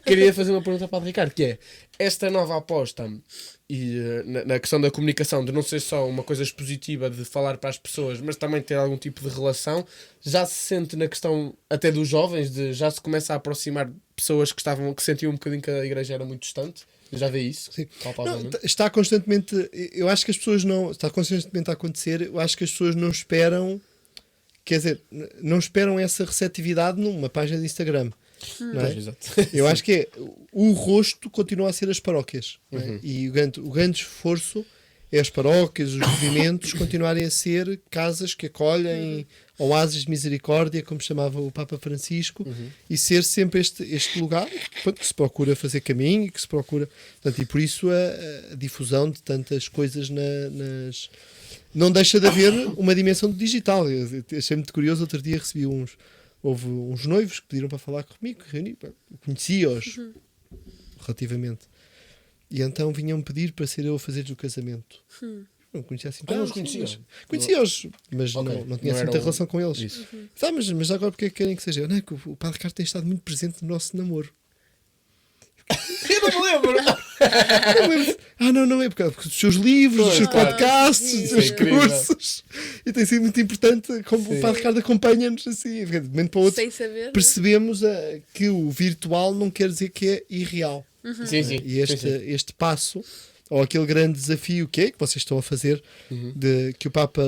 Queria fazer uma pergunta para o Ricardo, que é esta nova aposta e na questão da comunicação, de não ser só uma coisa expositiva de falar para as pessoas, mas também ter algum tipo de relação, já se sente na questão até dos jovens, de já se começa a aproximar pessoas que sentiam um bocadinho que a igreja era muito distante. Já vê isso? Sim. Palpavelmente. Não, está constantemente. Eu acho que as pessoas não. Está constantemente a acontecer. Eu acho que as pessoas não esperam. Quer dizer, não esperam essa receptividade numa página de Instagram. Não é? Pois, exato. Eu acho que o rosto continua a ser as paróquias. Não é? E o grande esforço é as paróquias, os movimentos continuarem a ser casas que acolhem, oásis de misericórdia, como chamava o Papa Francisco, e ser sempre este lugar que se procura fazer caminho e que se procura. Portanto, e por isso a difusão de tantas coisas nas. Não deixa de haver uma dimensão do digital. Eu achei muito curioso, outro dia houve uns noivos que pediram para falar comigo, reuni, conhecia-os relativamente. E então vinham pedir para ser eu a fazer-lhes o casamento. Não conhecia assim. Não os conhecia? Conhecia-os, mas Ok. não tinha Não assim muita eram- relação com eles. Isso. Mas agora porque é que querem que seja? Não é que o Padre Ricardo tem estado muito presente no nosso namoro. Eu não me lembro! Não é porque dos seus livros, dos Pois, seus claro. podcasts, dos Isso seus é incrível. cursos. E tem sido muito importante como Sim. o Padre Ricardo acompanha-nos assim, de um momento para o outro. Sem saber. Né? Percebemos que o virtual não quer dizer que é irreal. Sim, sim. E este passo, ou aquele grande desafio que vocês estão a fazer, que o Papa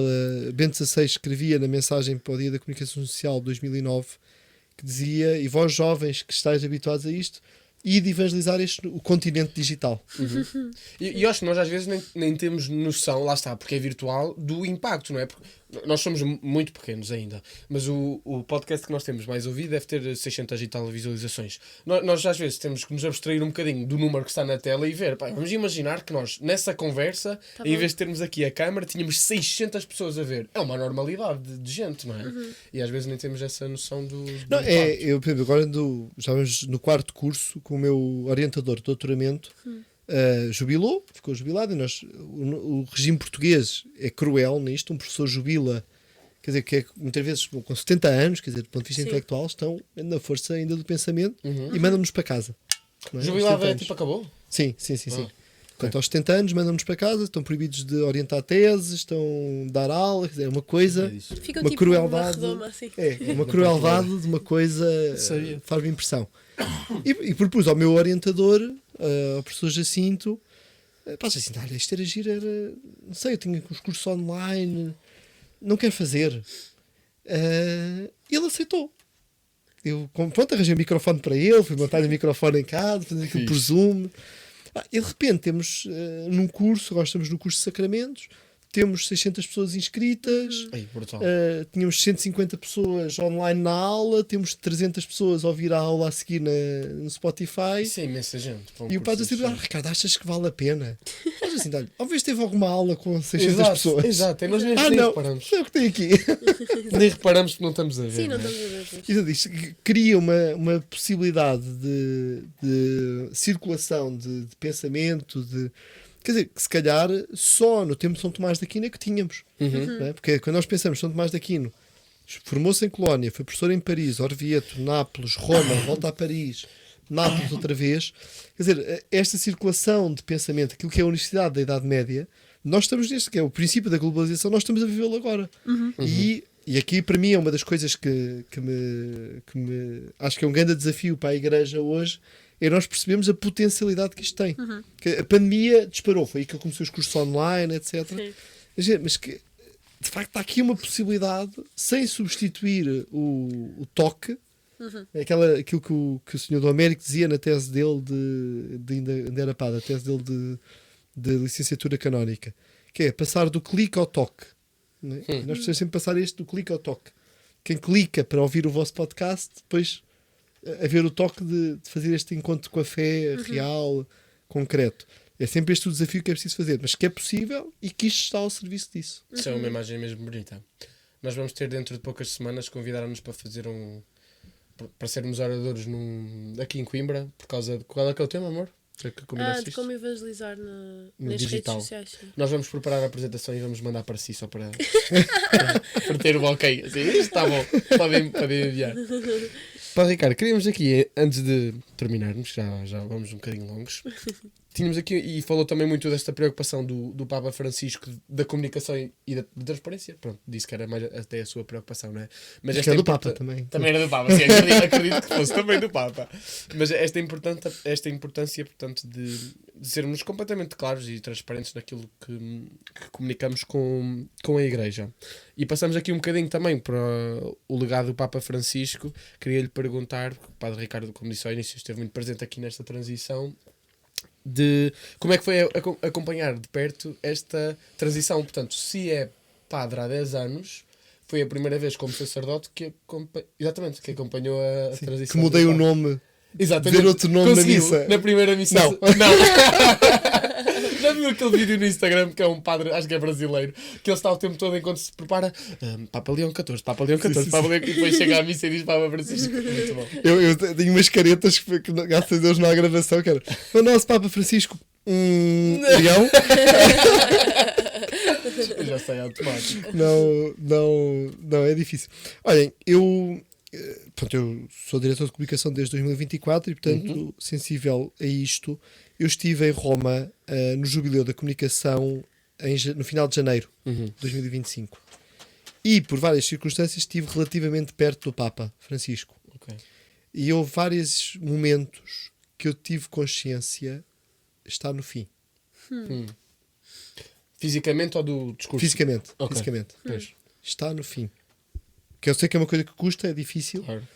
Bento XVI escrevia na mensagem para o Dia da Comunicação Social de 2009, que dizia: e vós jovens que estáis habituados a isto, e de evangelizar o continente digital. E eu acho que nós às vezes nem temos noção, lá está, porque é virtual, do impacto, não é? Porque nós somos muito pequenos ainda, mas o podcast que nós temos mais ouvido deve ter 600 e tal visualizações. Nós às vezes temos que nos abstrair um bocadinho do número que está na tela e ver, pá, vamos imaginar que nós, nessa conversa, Tá em bom. vez de termos aqui a câmara, tínhamos 600 pessoas a ver. É uma normalidade de gente, não é? E às vezes nem temos essa noção do Não, impacto. eu, por exemplo, agora já vamos no quarto curso com o meu orientador de doutoramento. Ficou jubilado, e o regime português é cruel nisto. Um professor jubila, quer dizer, que é muitas vezes com 70 anos, quer dizer, do ponto de vista Sim. intelectual, estão na força ainda do pensamento e mandam-nos para casa. Não é? Aos Jubilado 70 é anos. tipo acabou? Sim. Ah. Portanto, aos 70 anos mandam-nos para casa, estão proibidos de orientar teses, estão a dar aula, quer dizer, é uma coisa. Ficam Uma tipo crueldade. uma redoma assim. É uma crueldade de uma coisa. Sabia. Faz-me impressão. E propus ao meu orientador, ao professor Jacinto, Jacinto, olha, isto era giro, não sei, eu tinha os cursos online, não quero fazer. Ele aceitou. Eu, pronto, arranjei o microfone para ele, fui montar o microfone em casa, fazer aquilo por Zoom. E de repente temos num curso, agora estamos no curso de Sacramentos, temos 600 pessoas inscritas, Ei, brutal. tínhamos 150 pessoas online na aula, temos 300 pessoas a ouvir a aula a seguir no Spotify. Isso é imensa gente. para um E o padre curso disse: desse Ricardo, achas que vale a pena? Mas assim, olha, talvez teve alguma aula com 600 Exato, pessoas. exato. Nós nem Não, reparamos. é o que tem aqui. Nem reparamos porque não estamos a ver. Sim, não não é? estamos a ver. Mas... Isso diz, cria uma possibilidade de circulação de pensamento, quer dizer, que se calhar só no tempo de São Tomás de Aquino é que tínhamos. Não é? Porque quando nós pensamos São Tomás de Aquino formou-se em Colónia, foi professor em Paris, Orvieto, Nápoles, Roma, volta a Paris, Nápoles outra vez. Quer dizer, esta circulação de pensamento, aquilo que é a Universidade da Idade Média, nós estamos neste, que é o princípio da globalização, nós estamos a vivê-lo agora. E aqui, para mim, é uma das coisas que me acho que é um grande desafio para a Igreja hoje, é nós percebemos a potencialidade que isto tem. Que a pandemia disparou, foi aí que começou os cursos online, etc. Sim. Mas que, de facto, há aqui uma possibilidade, sem substituir o toque, aquilo que o senhor do Américo dizia na tese dele de Arapada, a tese dele de licenciatura canónica, que é passar do clique ao toque. Não é? Nós precisamos sempre passar do clique ao toque. Quem clica para ouvir o vosso podcast, depois haver o toque de fazer este encontro com a fé real, concreto. É sempre este o desafio que é preciso fazer, mas que é possível e que isto está ao serviço disso. Isso é uma imagem mesmo bonita. Nós vamos ter dentro de poucas semanas convidaram-nos para fazer para sermos oradores aqui em Coimbra, por causa de qual é que é o tema, amor? Que combinaste de isto? como evangelizar nas digital. redes sociais. Sim. Nós vamos preparar a apresentação e vamos mandar para si só para, para ter o ok. Assim, isto está bom, podem enviar. Pá, Ricardo, queríamos aqui, antes de terminarmos, já vamos um bocadinho longos, tínhamos aqui, e falou também muito desta preocupação do Papa Francisco, da comunicação e da transparência. Pronto, disse que era mais até a sua preocupação, não é? Mas Que é do Papa também. Também era do Papa, sim, acredito que fosse também do Papa. Mas esta importância, portanto, de sermos completamente claros e transparentes naquilo que comunicamos com a Igreja. E passamos aqui um bocadinho também para o legado do Papa Francisco. Queria-lhe perguntar, porque o Padre Ricardo, como disse ao início, esteve muito presente aqui nesta transição, de como é que foi acompanhar de perto esta transição. Portanto, se é padre há 10 anos, foi a primeira vez como sacerdote que acompanhou a transição. Que mudei o nome. Exatamente. Dizer outro nome na missa. Na primeira missa. Não. Já viu aquele vídeo no Instagram que é um padre, acho que é brasileiro, que ele está o tempo todo enquanto se prepara Papa Leão XIV, Papa Leão XIV, Sim. Papa Leão, e depois chega à missa e diz Papa Francisco. Muito bom. Eu tenho umas caretas que graças a Deus não há gravação, que era o nosso Papa Francisco, leão. Eu já sei, automático. Não, é difícil. Olhem, eu sou diretor de comunicação desde 2024 e, portanto, sensível a isto, eu estive em Roma no Jubileu da Comunicação no final de janeiro de 2025. E, por várias circunstâncias, estive relativamente perto do Papa Francisco. Okay. E houve vários momentos que eu tive consciência está no fim. Fisicamente ou do discurso? Fisicamente. Ok. Fisicamente. Pois. Está no fim. Que eu sei que é uma coisa que custa, é difícil. Claro.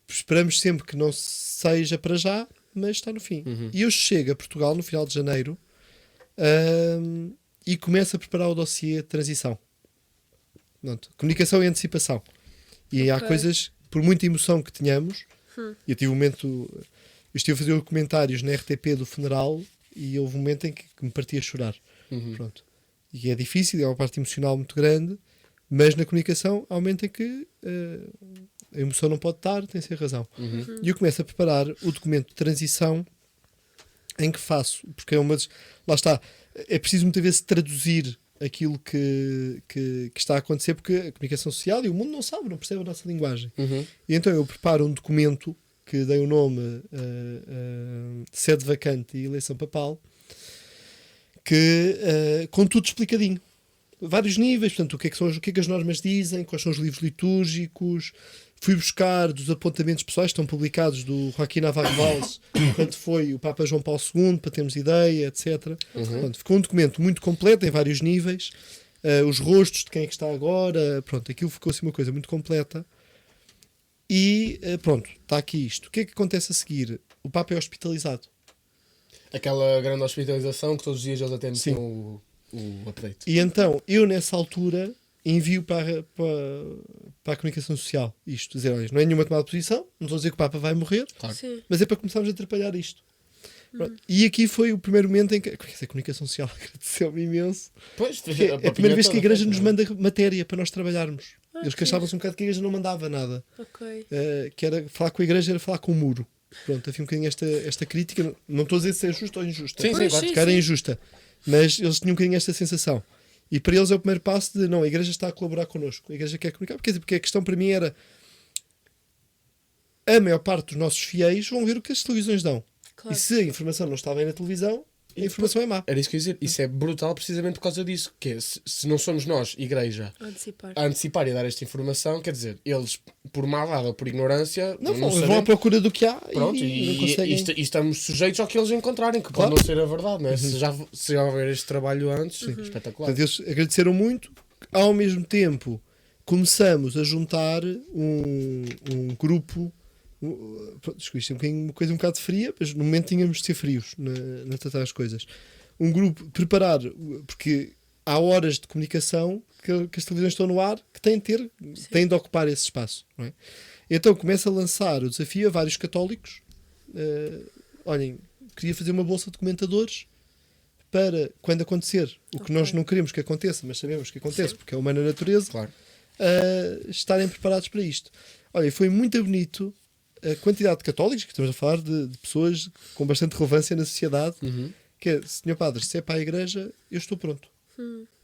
Esperamos sempre que não seja para já, mas está no fim. E eu chego a Portugal no final de janeiro e começo a preparar o dossiê de transição. Pronto. Comunicação e antecipação. E há coisas, por muita emoção que tenhamos, eu tive um momento, eu estive a fazer comentários na RTP do funeral e houve um momento em que me partia a chorar. Pronto. E é difícil, é uma parte emocional muito grande, mas na comunicação há um momento em que a emoção não pode estar, tem ser razão. E eu começo a preparar o documento de transição em que faço, porque é lá está, é preciso muitas vezes traduzir aquilo que está a acontecer, porque a comunicação social e o mundo não sabe, não percebe a nossa linguagem. E então eu preparo um documento que dei o nome Sede Vacante e Eleição Papal, com tudo explicadinho. Vários níveis, portanto, o que é que as normas dizem, quais são os livros litúrgicos. Fui buscar dos apontamentos pessoais, estão publicados, do Joaquim Navarro Valls, quando foi o Papa João Paulo II, para termos ideia, etc. Portanto, ficou um documento muito completo, em vários níveis. Os rostos de quem é que está agora, pronto, aquilo ficou assim uma coisa muito completa. E pronto, está aqui isto. O que é que acontece a seguir? O Papa é hospitalizado. Aquela grande hospitalização que todos os dias eles até metiam o update. E então, eu nessa altura envio para a comunicação social isto, dizer, olha, não é nenhuma tomada de posição, não estou a dizer que o Papa vai morrer, Claro. Sim. mas é para começarmos a atrapalhar isto. Pronto. E aqui foi o primeiro momento em que a comunicação social agradeceu-me imenso. Pois, É a primeira vez que a Igreja nos manda matéria para nós trabalharmos. Eles que queixavam-se um bocado que a Igreja não mandava nada. Ok. Que era falar com a Igreja, era falar com o muro. Pronto, havia um bocadinho esta crítica. Não estou a dizer se é justa ou injusta. Sim, Pois, claro. sim, Cara, é sim. injusta. Mas eles tinham um bocadinho esta sensação. E para eles é o primeiro passo de, não, a Igreja está a colaborar connosco. A Igreja quer comunicar. Porque a questão para mim era, a maior parte dos nossos fiéis vão ver o que as televisões dão. Claro. E se a informação não está bem na televisão, a informação é má. Era isso que eu ia dizer. Isso é brutal precisamente por causa disso. Que é, se não somos nós, Igreja, Antecipar. a antecipar e a dar esta informação, quer dizer, eles, por maldade ou por ignorância, Não, não vão à sabemos. procura do que há Pronto, e não conseguem. e estamos sujeitos ao que eles encontrarem, que Claro. pode não ser a verdade, não é? Se já houver este trabalho antes, espetacular. Portanto, eles agradeceram muito. Ao mesmo tempo, começamos a juntar um grupo. Isto é uma coisa um bocado fria, mas no momento tínhamos de ser frios na tratar as coisas. Um grupo, preparar, porque há horas de comunicação que as televisões estão no ar que têm de ocupar esse espaço. Não é? Então começa a lançar o desafio a vários católicos. Olhem, queria fazer uma bolsa de comentadores para, quando acontecer o que nós não queremos que aconteça, mas sabemos que acontece, porque é humana natureza, Claro. estarem preparados para isto. Olha, foi muito bonito a quantidade de católicos, que estamos a falar de pessoas com bastante relevância na sociedade, que é, Senhor Padre, se é para a igreja, eu estou pronto.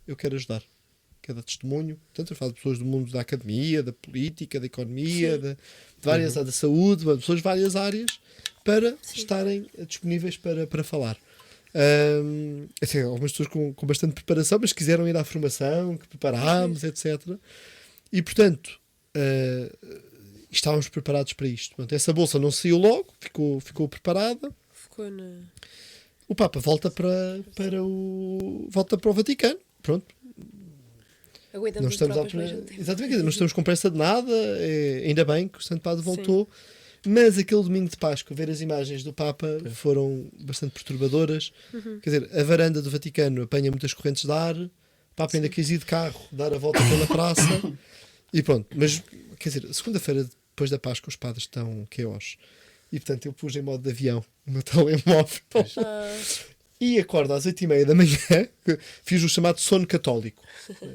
Eu quero ajudar. Quero dar testemunho. Portanto, eu falo de pessoas do mundo da academia, da política, da economia, de várias da saúde, de pessoas de várias áreas, para estarem disponíveis para falar. Assim, algumas pessoas com bastante preparação, mas quiseram ir à formação que preparámos, etc. E, portanto, estávamos preparados para isto. Portanto, essa bolsa não saiu logo, ficou preparada. Ficou na... O Papa volta para o Vaticano. Pronto. Aguentamos Não os estamos tropas mais um tempo. exatamente, quer dizer, não estamos com pressa de nada. Ainda bem que o Santo Padre voltou. Mas aquele domingo de Páscoa, ver as imagens do Papa foram bastante perturbadoras. Quer dizer, a varanda do Vaticano apanha muitas correntes de ar. O Papa ainda quis ir de carro, dar a volta pela praça. E pronto. Mas, quer dizer, segunda-feira depois da Páscoa, os padres estão caos. E portanto, eu pus em modo de avião o meu telemóvel. E acordo às 8h30 da manhã. Fiz o chamado sono católico.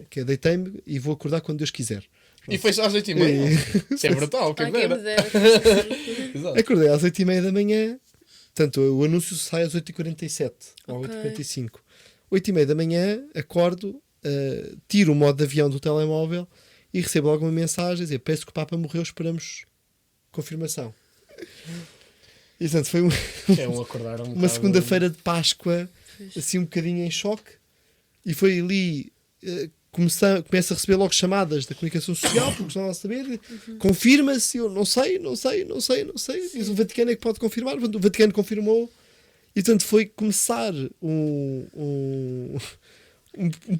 Que é deitei-me e vou acordar quando Deus quiser. E foi só às 8h30. Isso é brutal, quem Quem me dera. dera. Exato. Acordei às 8h30 da manhã. Portanto, o anúncio sai às 8h47 ou 8h45. 8h30 da manhã, acordo, tiro o modo de avião do telemóvel e recebo logo uma mensagem a dizer: peço que o Papa morreu, esperamos confirmação. E portanto, foi Acordar um uma segunda-feira de Páscoa, assim um bocadinho em choque. E foi ali... começa a receber logo chamadas da comunicação social, porque estão a saber, confirma-se, eu não sei, diz o Vaticano é que pode confirmar, o Vaticano confirmou, e portanto foi começar um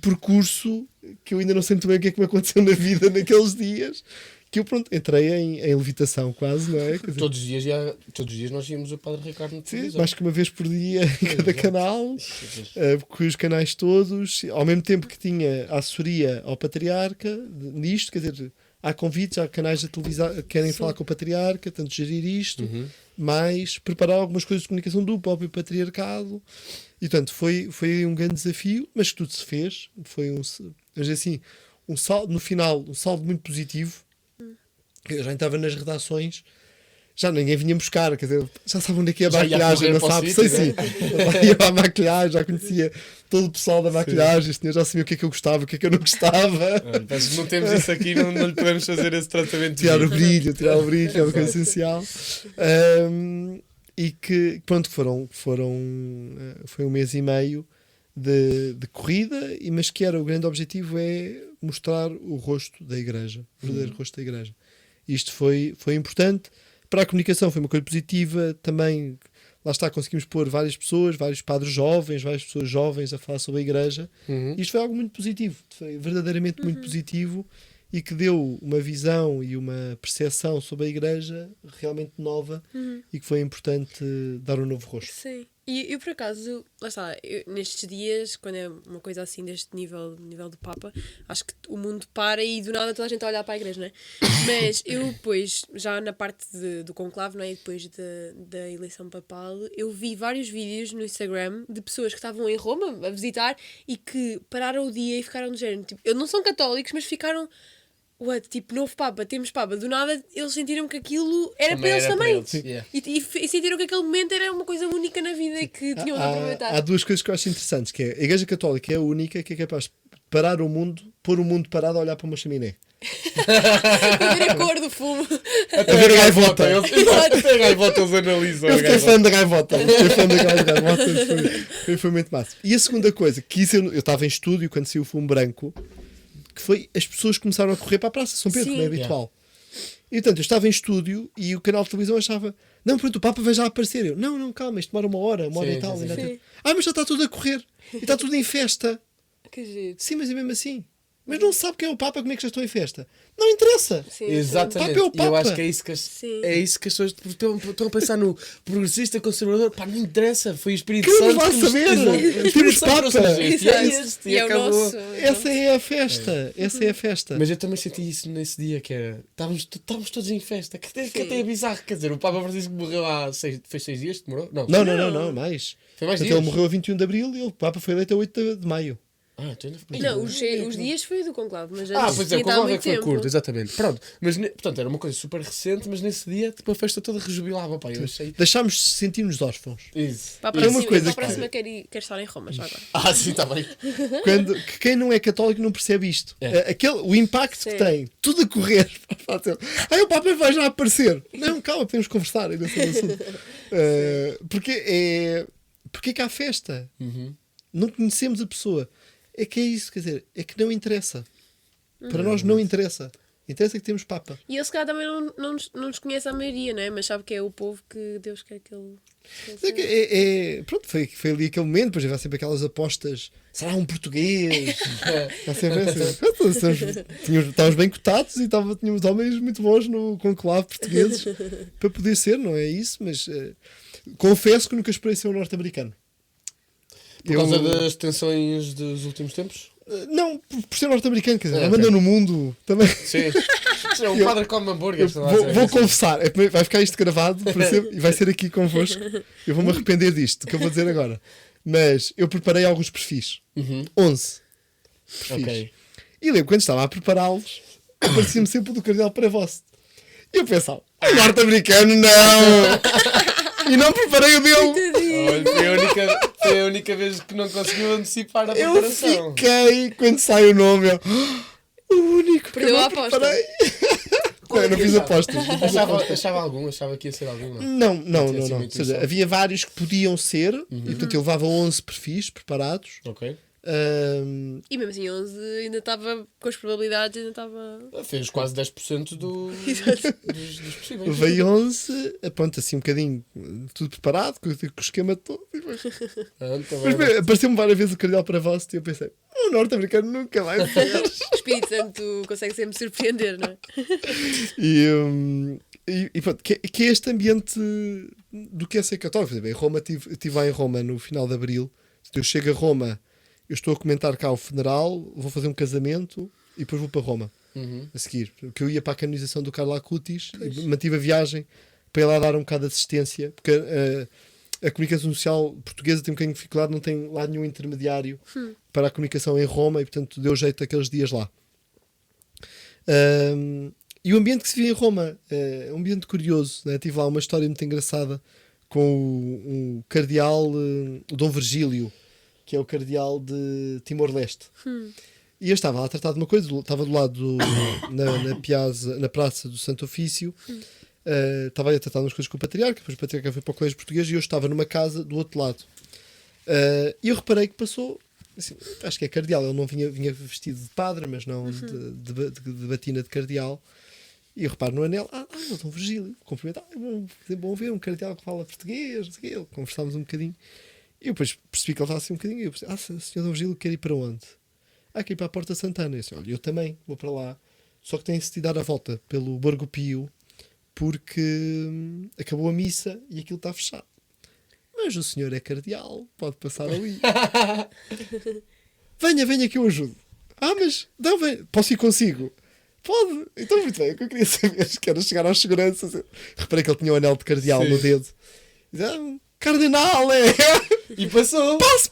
percurso que eu ainda não sei muito bem o que é que me aconteceu na vida naqueles dias, que eu pronto, entrei em levitação quase, não é? Quer dizer, todos os dias nós íamos o Padre Ricardo na televisão. mais que uma vez por dia em cada canal, com os canais todos, ao mesmo tempo que tinha assessoria ao Patriarca nisto, quer dizer, há convites, há canais de televisão que querem falar com o Patriarca, tanto gerir isto, mas preparar algumas coisas de comunicação do próprio Patriarcado. E portanto foi um grande desafio, mas que tudo se fez. Foi um saldo, no final, um saldo muito positivo. Eu já estava nas redações, já ninguém vinha buscar, quer dizer, já sabem onde é que é a maquilhagem, não sabe? Sei sim. Já ia para a maquilhagem, já conhecia todo o pessoal da maquilhagem, o senhor já sabia o que é que eu gostava, o que é que eu não gostava. Mas não temos isso aqui, não lhe podemos fazer esse tratamento. Tirar o brilho, é uma coisa essencial. E que, pronto, foi um mês e meio de corrida, mas que era o grande objetivo é mostrar o rosto da Igreja, o verdadeiro rosto da Igreja. Isto foi importante. Para a comunicação foi uma coisa positiva também. Lá está, conseguimos pôr várias pessoas, vários padres jovens, várias pessoas jovens a falar sobre a Igreja. Isto foi algo muito positivo, foi verdadeiramente muito positivo, e que deu uma visão e uma percepção sobre a Igreja realmente nova, e que foi importante dar um novo rosto. Sim. E eu, por acaso, lá está, nestes dias, quando é uma coisa assim deste nível do Papa, acho que o mundo para e do nada toda a gente a olhar para a igreja, não é? Mas eu depois, já na parte do conclave, não é? E depois da eleição papal, eu vi vários vídeos no Instagram de pessoas que estavam em Roma a visitar e que pararam o dia e ficaram do género, tipo, eles não são católicos, mas ficaram... Tipo, novo Papa, temos Papa. Do nada, eles sentiram que aquilo era para eles também. E sentiram que aquele momento era uma coisa única na vida e que tinham de aproveitar. Há duas coisas que eu acho interessantes, que é a Igreja Católica é a única que é capaz de parar o mundo, pôr o mundo parado a olhar para uma chaminé. A ver a cor do fumo. A ver a gaivota. Até a gaivota eles analisam. Eu fiquei fã da gaivota. Foi muito massa. E a segunda coisa, que isso eu estava em estúdio quando saiu o fumo branco, que foi as pessoas começaram a correr para a Praça São Pedro, como é habitual. E portanto, eu estava em estúdio e o canal de televisão achava: não, pronto, o Papa vai já aparecer. Eu: não, calma, isto demora uma hora e tal. Mas já está tudo a correr. E está tudo em festa. Que giro. Sim, mas é mesmo assim. Mas não sabe quem é o Papa, como é que já estou em festa? Não interessa. Sim, exatamente. O Papa é o Papa. Eu acho que é isso que as pessoas estão a pensar no progressista conservador. Pá, não interessa. Foi o Espírito Queremos Santo. lá saber. Temos Papa. E é o nosso. Essa é a festa. Essa é a festa. Mas eu também senti isso nesse dia, que era... Estávamos todos em festa. Que até é bizarro. Quer dizer, o Papa Francisco morreu há 6 dias que demorou? Não, mais. Foi mais Então, dias. ele morreu a 21 de Abril e o Papa foi eleito a 8 de Maio. Tu ainda Não, os dias foi do conclave, mas pois é, o tinha estado conclave é muito que foi tempo. curto, exatamente. Pronto, mas portanto, era uma coisa super recente, mas nesse dia, tipo, a festa toda rejubilava, pá, eu achei... Deixámos de sentir-nos órfãos. Isso. Para a É uma próxima, coisa para a que- próxima quer estar em Roma já agora. Sim, está bem. Que quem não é católico não percebe isto. É. O impacto Sim. que tem, tudo a correr. O Papa vai já aparecer. Não, calma, podemos conversar ainda sobre o assunto. Porque é que há festa? Não conhecemos a pessoa. É que é isso, quer dizer, é que não interessa. Para nós não interessa. Interessa que temos Papa. E ele se calhar também não nos conhece a maioria, não é? Mas sabe que é o povo que Deus quer que ele... Pronto, foi ali aquele momento, depois há sempre aquelas apostas. Será um português? Há sempre estávamos bem cotados e tínhamos homens muito bons no conclave portugueses para poder ser, não é isso? Mas confesso que nunca esperei ser um norte-americano. Por causa das tensões dos últimos tempos? Não, por ser norte-americano, quer dizer, Ok. manda no mundo também. Sim. O padre come hambúrguer. Vou confessar, vai ficar isto gravado para sempre, e vai ser aqui convosco. Eu vou-me arrepender disto, que eu vou dizer agora. Mas eu preparei alguns perfis. 11 perfis. Ok. E lembro, quando estava a prepará-los, aparecia-me sempre o do Cardeal Prevost. E eu pensava, o norte-americano não! E não preparei o dele. Olha, foi a única vez que não conseguiu antecipar a Eu preparação. fiquei, quando sai o nome, o único que Perdeu eu a não aposta. preparei. Não, eu não fiz apostas. Achava que ia ser algum, não. Não. tinha sido Ou muito seja, só. havia vários que podiam ser, e portanto eu levava 11 perfis preparados. Ok. E mesmo assim, 11 ainda estava com as probabilidades, ainda estava... Fez quase 10% dos possíveis. Levei 11, pronto, assim um bocadinho tudo preparado, com o esquema todo. E depois- Mas bem, apareceu-me várias vezes o Cardeal Prevost e eu pensei, o norte-americano nunca vai ser. O Espírito Santo consegue sempre surpreender, não é? E pronto, que é este ambiente do que é ser católico. Por exemplo, em Roma, estive lá em Roma no final de Abril. Eu chego a Roma, eu estou a comentar cá o funeral, vou fazer um casamento e depois vou para Roma a seguir. Porque eu ia para a canonização do Carlo Acutis e mantive a viagem para ir lá dar um bocado de assistência, porque a comunicação social portuguesa tem um bocadinho de dificuldade, não tem lá nenhum intermediário para a comunicação em Roma e portanto deu jeito aqueles dias lá. E o ambiente que se via em Roma é um ambiente curioso, né? Tive lá uma história muito engraçada com o cardeal o Dom Virgílio, que é o cardeal de Timor-Leste. E eu estava lá a tratar de uma coisa, estava do lado na praça do Santo Ofício, estava aí a tratar de umas coisas com o patriarca, depois o patriarca foi para o colégio português e eu estava numa casa do outro lado. E eu reparei que passou, assim, acho que é cardeal, ele não vinha vestido de padre, mas não de batina de cardeal. E eu reparo no anel, o Dom Virgílio, cumprimentar, é bom ver um cardeal que fala português, não sei o quê. Conversámos um bocadinho. E eu depois percebi que ele estava assim um bocadinho. E eu pensei, senhor Dom Virgílio, quer ir para onde? Quer ir para a Porta Santana. E eu disse, olha, eu também vou para lá. Só que tem-se de dar a volta pelo Borgo Pio, porque acabou a missa e aquilo está fechado. Mas o senhor é cardeal, pode passar ali. venha que eu ajudo. Mas não, vem. Posso ir consigo? Pode. Então, muito bem. O que eu queria saber que era chegar aos seguranças. Reparei que ele tinha um anel de cardeal no dedo. E disse, cardenal, é! E passou! Passo!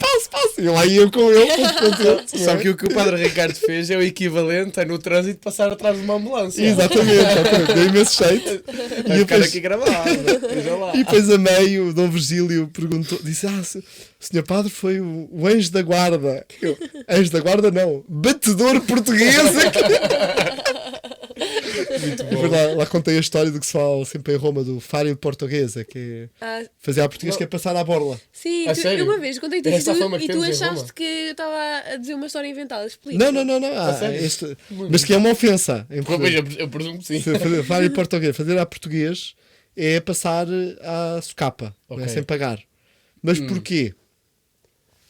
E lá ia com ele, todo contente. Sabe que o que o padre Ricardo fez é o equivalente a no trânsito passar atrtrás de uma ambulância. Exatamente. Deu imenso jeito. Vai ficar aqui gravado. Veja lá. E depois a meio, o Dom Virgílio perguntou, disse, o senhor padre foi o anjo da guarda. Eu, anjo da guarda não, batedor português. Muito E bom. depois lá contei a história do que se fala sempre em Roma, do Fário Portuguesa, que é fazer a português, que é passar à borla. Sim, A sério? eu uma vez contei-te Essa isso fama que e tu temos em achaste Roma. que eu estava a dizer uma história inventada. Explica. Não. sério? Mas que é uma ofensa. Em Pois, português. eu presumo que sim. Fário Português, fazer a português é passar à socapa, não é? Ok. Sem pagar. Mas porquê?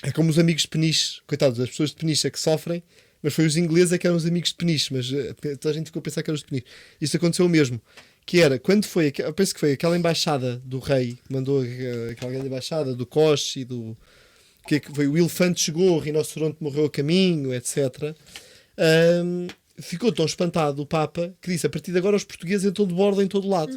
É como os amigos de Peniche, coitados, as pessoas de Peniche é que sofrem, mas foi os ingleses é que eram os amigos de Peniche, mas toda a gente ficou a pensar que eram os de Peniche. Isso aconteceu o mesmo, que era, quando foi, eu penso que foi aquela embaixada do rei, que mandou aquela grande embaixada do Coche e do... que foi o elefante chegou, o rinoceronte morreu a caminho, etc. Ficou tão espantado o Papa que disse, a partir de agora os portugueses entram de borda em todo lado.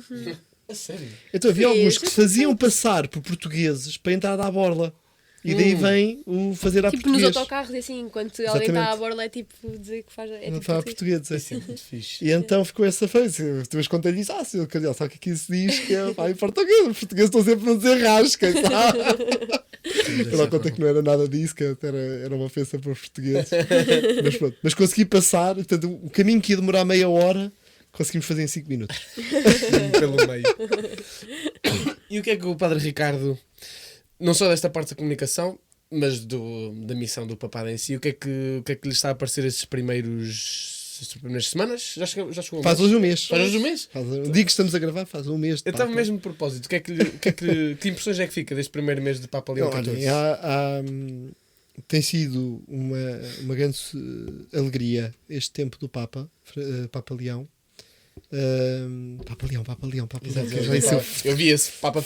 A sério? Então havia Sim, alguns que isso se faziam passar por portugueses para entrar à borla. E daí vem o fazer a Tipo nos português. autocarros, e assim, enquanto alguém está Exatamente. à borla, é tipo dizer que faz. É Não tipo está a português. português. Isso é muito fixe. E então ficou essa frase. Depois contei isso. Senhor Cardeal, sabe o que aqui se diz? Que é pá, em português. Os portugueses estão sempre a dizer rasca. Eu lá contei que não era nada disso, que era uma ofensa para os portugueses. Mas pronto. Mas consegui passar. Portanto, o caminho que ia demorar meia hora, conseguimos fazer em 5 minutos. Pelo meio. E o que é que o Padre Ricardo, não só desta parte da comunicação, mas da missão do papado em si, o que é que lhe está a parecer estas primeiras semanas? Já chegou Faz hoje um mês. Faz hoje um mês? O dia que estamos a gravar faz um mês. De Então, Papa. mesmo de propósito, que impressões é que fica deste primeiro mês de Papa Leão Não, XIV? olhem, tem sido uma grande alegria este tempo do Papa, Papa Leão. Papa Leão. Eu vi esse Papa.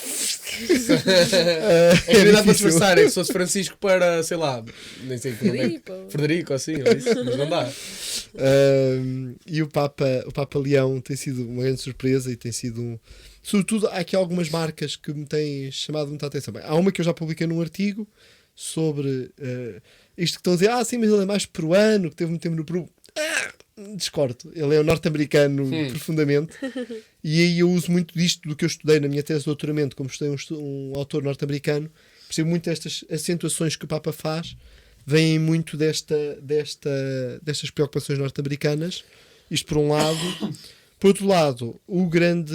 É que não dá para disfarçar, é que se fosse Francisco para, sei lá, nem sei que nome é. Frederico, assim, ou isso, mas não dá. E o Papa Leão tem sido uma grande surpresa e tem sido sobretudo, há aqui algumas marcas que me têm chamado muita atenção. Bem, há uma que eu já publiquei num artigo sobre isto que estão a dizer, sim, mas ele é mais peruano, que teve muito tempo no Peru. Discordo, ele é um norte-americano profundamente, e aí eu uso muito disto do que eu estudei na minha tese de doutoramento, como estudei um autor norte-americano, percebo muito estas acentuações que o Papa faz, vêm muito destas preocupações norte-americanas, isto por um lado. Por outro lado, o grande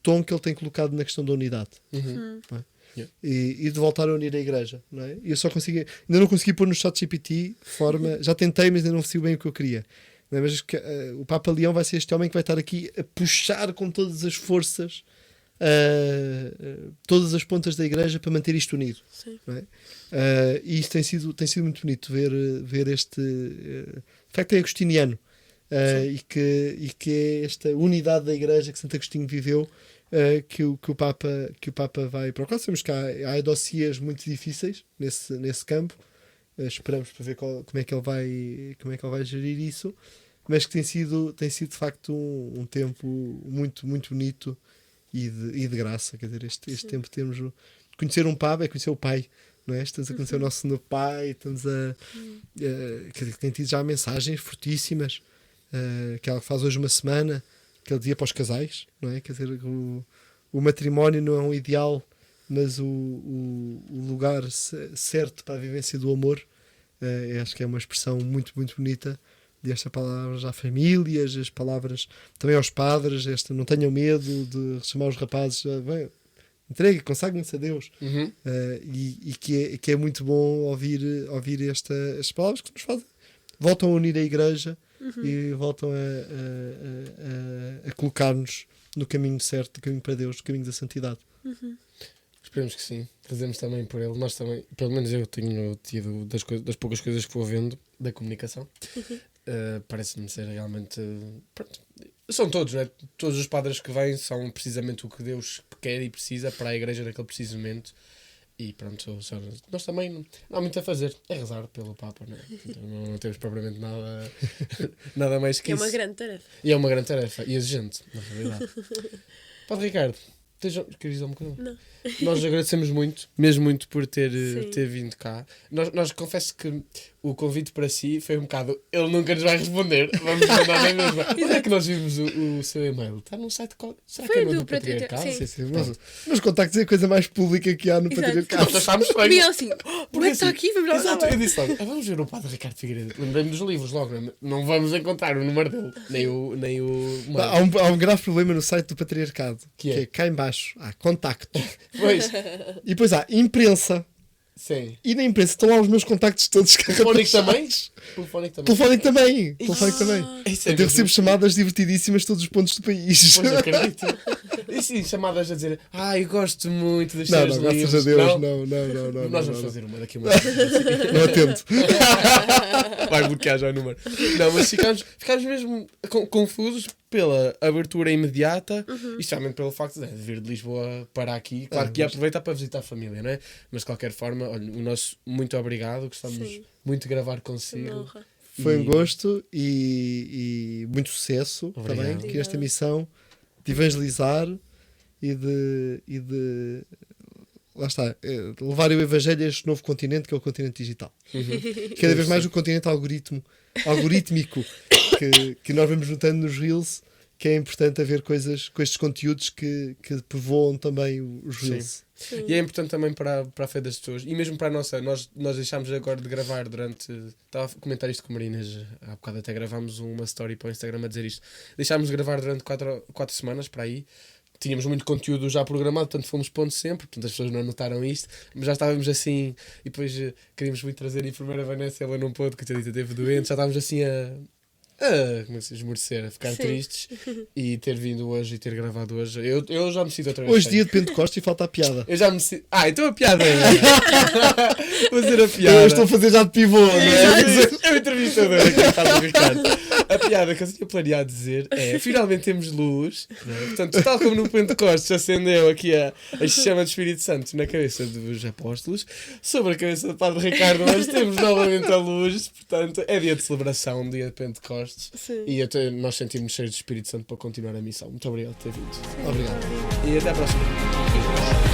tom que ele tem colocado na questão da unidade. Não é? Yeah. E de voltar a unir a igreja, não é? Eu ainda não consegui pôr no ChatGPT forma, já tentei, mas ainda não fiz bem o que eu queria. Não é? Mas o Papa Leão vai ser este homem que vai estar aqui a puxar com todas as forças todas as pontas da igreja para manter isto unido. Não é? E isso tem sido muito bonito ver este facto é agostiniano. E que é esta unidade da igreja que Santo Agostinho viveu, que o Papa vai procurar. Sabemos que há dossiês muito difíceis nesse campo. Esperamos para ver como é que ele vai gerir isso, mas que tem sido de facto um tempo muito, muito bonito e de graça. Quer dizer, este tempo temos de conhecer um Papa, é conhecer o Pai. Não é? Estamos a conhecer o nosso Senhor Pai, estamos quer dizer, tem tido já mensagens fortíssimas. Que ela faz hoje uma semana, que ele dizia para os casais, não é? Quer dizer, o matrimónio não é um ideal, mas o lugar certo para a vivência do amor. Acho que é uma expressão muito, muito bonita destas palavras à famílias, as palavras também aos padres, não tenham medo de chamar os rapazes, entreguem, consagrem-se a Deus. E que é muito bom ouvir estas palavras que nos fazem, voltam a unir a igreja. E voltam a colocar-nos no caminho certo, no caminho para Deus, no caminho da santidade. Esperemos que sim, fazemos também por ele. Nós também, pelo menos eu tenho tido das poucas coisas que vou vendo da comunicação, parece-me ser realmente. Pronto, são todos, não é? Todos os padres que vêm são precisamente o que Deus quer e precisa para a igreja naquele preciso momento. E pronto, nós também não há muito a fazer, é rezar pelo Papa, não é? Então, não temos propriamente nada mais que É isso. uma grande tarefa. E é uma grande tarefa, e exigente, na realidade. Padre Ricardo, queres dizer uma coisa? Não. Nós agradecemos muito, mesmo muito por ter vindo cá. Nós confesso que o convite para si foi um bocado, ele nunca nos vai responder, vamos mandar na mesma. Mas é que nós vimos o seu e-mail, está num site, será Foi que é no do do Patriarcado? Patriarcado, Sim, mas contactos é a coisa mais pública que há no Exato. Patriarcado. Nós achámos estranho. Miguel assim, Porque como é que está assim, aqui? Vamos lá exato, saber. eu disse logo, vamos ver o Padre Ricardo Figueiredo. Lembrei-me dos livros logo, não vamos encontrar o número dele, nem o mail. Há um grave problema no site do Patriarcado, Que é? que é cá em baixo há contacto, Pois, e depois há imprensa, sim. e na imprensa estão lá os meus contactos todos Telefónico também? carrapachados. Telefónico também. Telefónico também. Isso é Eu recebo mesmo. chamadas divertidíssimas de todos os pontos do país. Pois acredito. E sim, chamadas a dizer, eu gosto muito dos Não, seus não, livros. graças a Deus, não. Nós vamos não. fazer uma daqui a uma Não atento. Vai bloquear já o número. Não, mas ficámos mesmo confusos pela abertura imediata e especialmente pelo facto de vir de Lisboa para aqui. Claro que ia aproveitar para visitar a família, não é? Mas de qualquer forma, olha, o nosso muito obrigado. Gostamos Sim. muito de gravar Uma consigo. honra. Foi um gosto e muito sucesso Obrigado. também, que esta missão de evangelizar e de lá está, levar o Evangelho a este novo continente que é o continente digital. Cada vez mais o continente algorítmico que nós vamos notando nos Reels, que é importante haver coisas com estes conteúdos que povoam também os Reels. Sim. E é importante também para a fé das pessoas e mesmo para a nossa. Nós deixámos agora de gravar durante. Estava a comentar isto com Marinas, há bocado até gravámos uma story para o Instagram a dizer isto. Deixámos de gravar durante 4 semanas para aí. Tínhamos muito conteúdo já programado, portanto fomos pondo sempre, portanto as pessoas não notaram isto, mas já estávamos assim, e depois queríamos muito trazer a enfermeira Vanessa, ela não pôde, que a Tadita teve doente, já estávamos assim como se esmorecer, a ficar tristes, e ter vindo hoje e ter gravado hoje, eu já me sinto outra vez. Hoje dia de Pentecostes e falta a piada. Eu já me sinto... então a piada é... Vou fazer a piada. Eu estou a fazer já de pivô, não é? É o entrevistador aqui, Carlos Ricardo. A piada que eu tinha planeado dizer é: finalmente temos luz, não é? Portanto, tal como no Pentecostes acendeu aqui a chama do Espírito Santo na cabeça dos apóstolos, sobre a cabeça do Padre Ricardo nós temos novamente a luz. Portanto, é dia de celebração, dia de Pentecostes. Sim. E até nós sentimos cheios do Espírito Santo para continuar a missão. Muito obrigado por ter vindo. Obrigado. E até à próxima.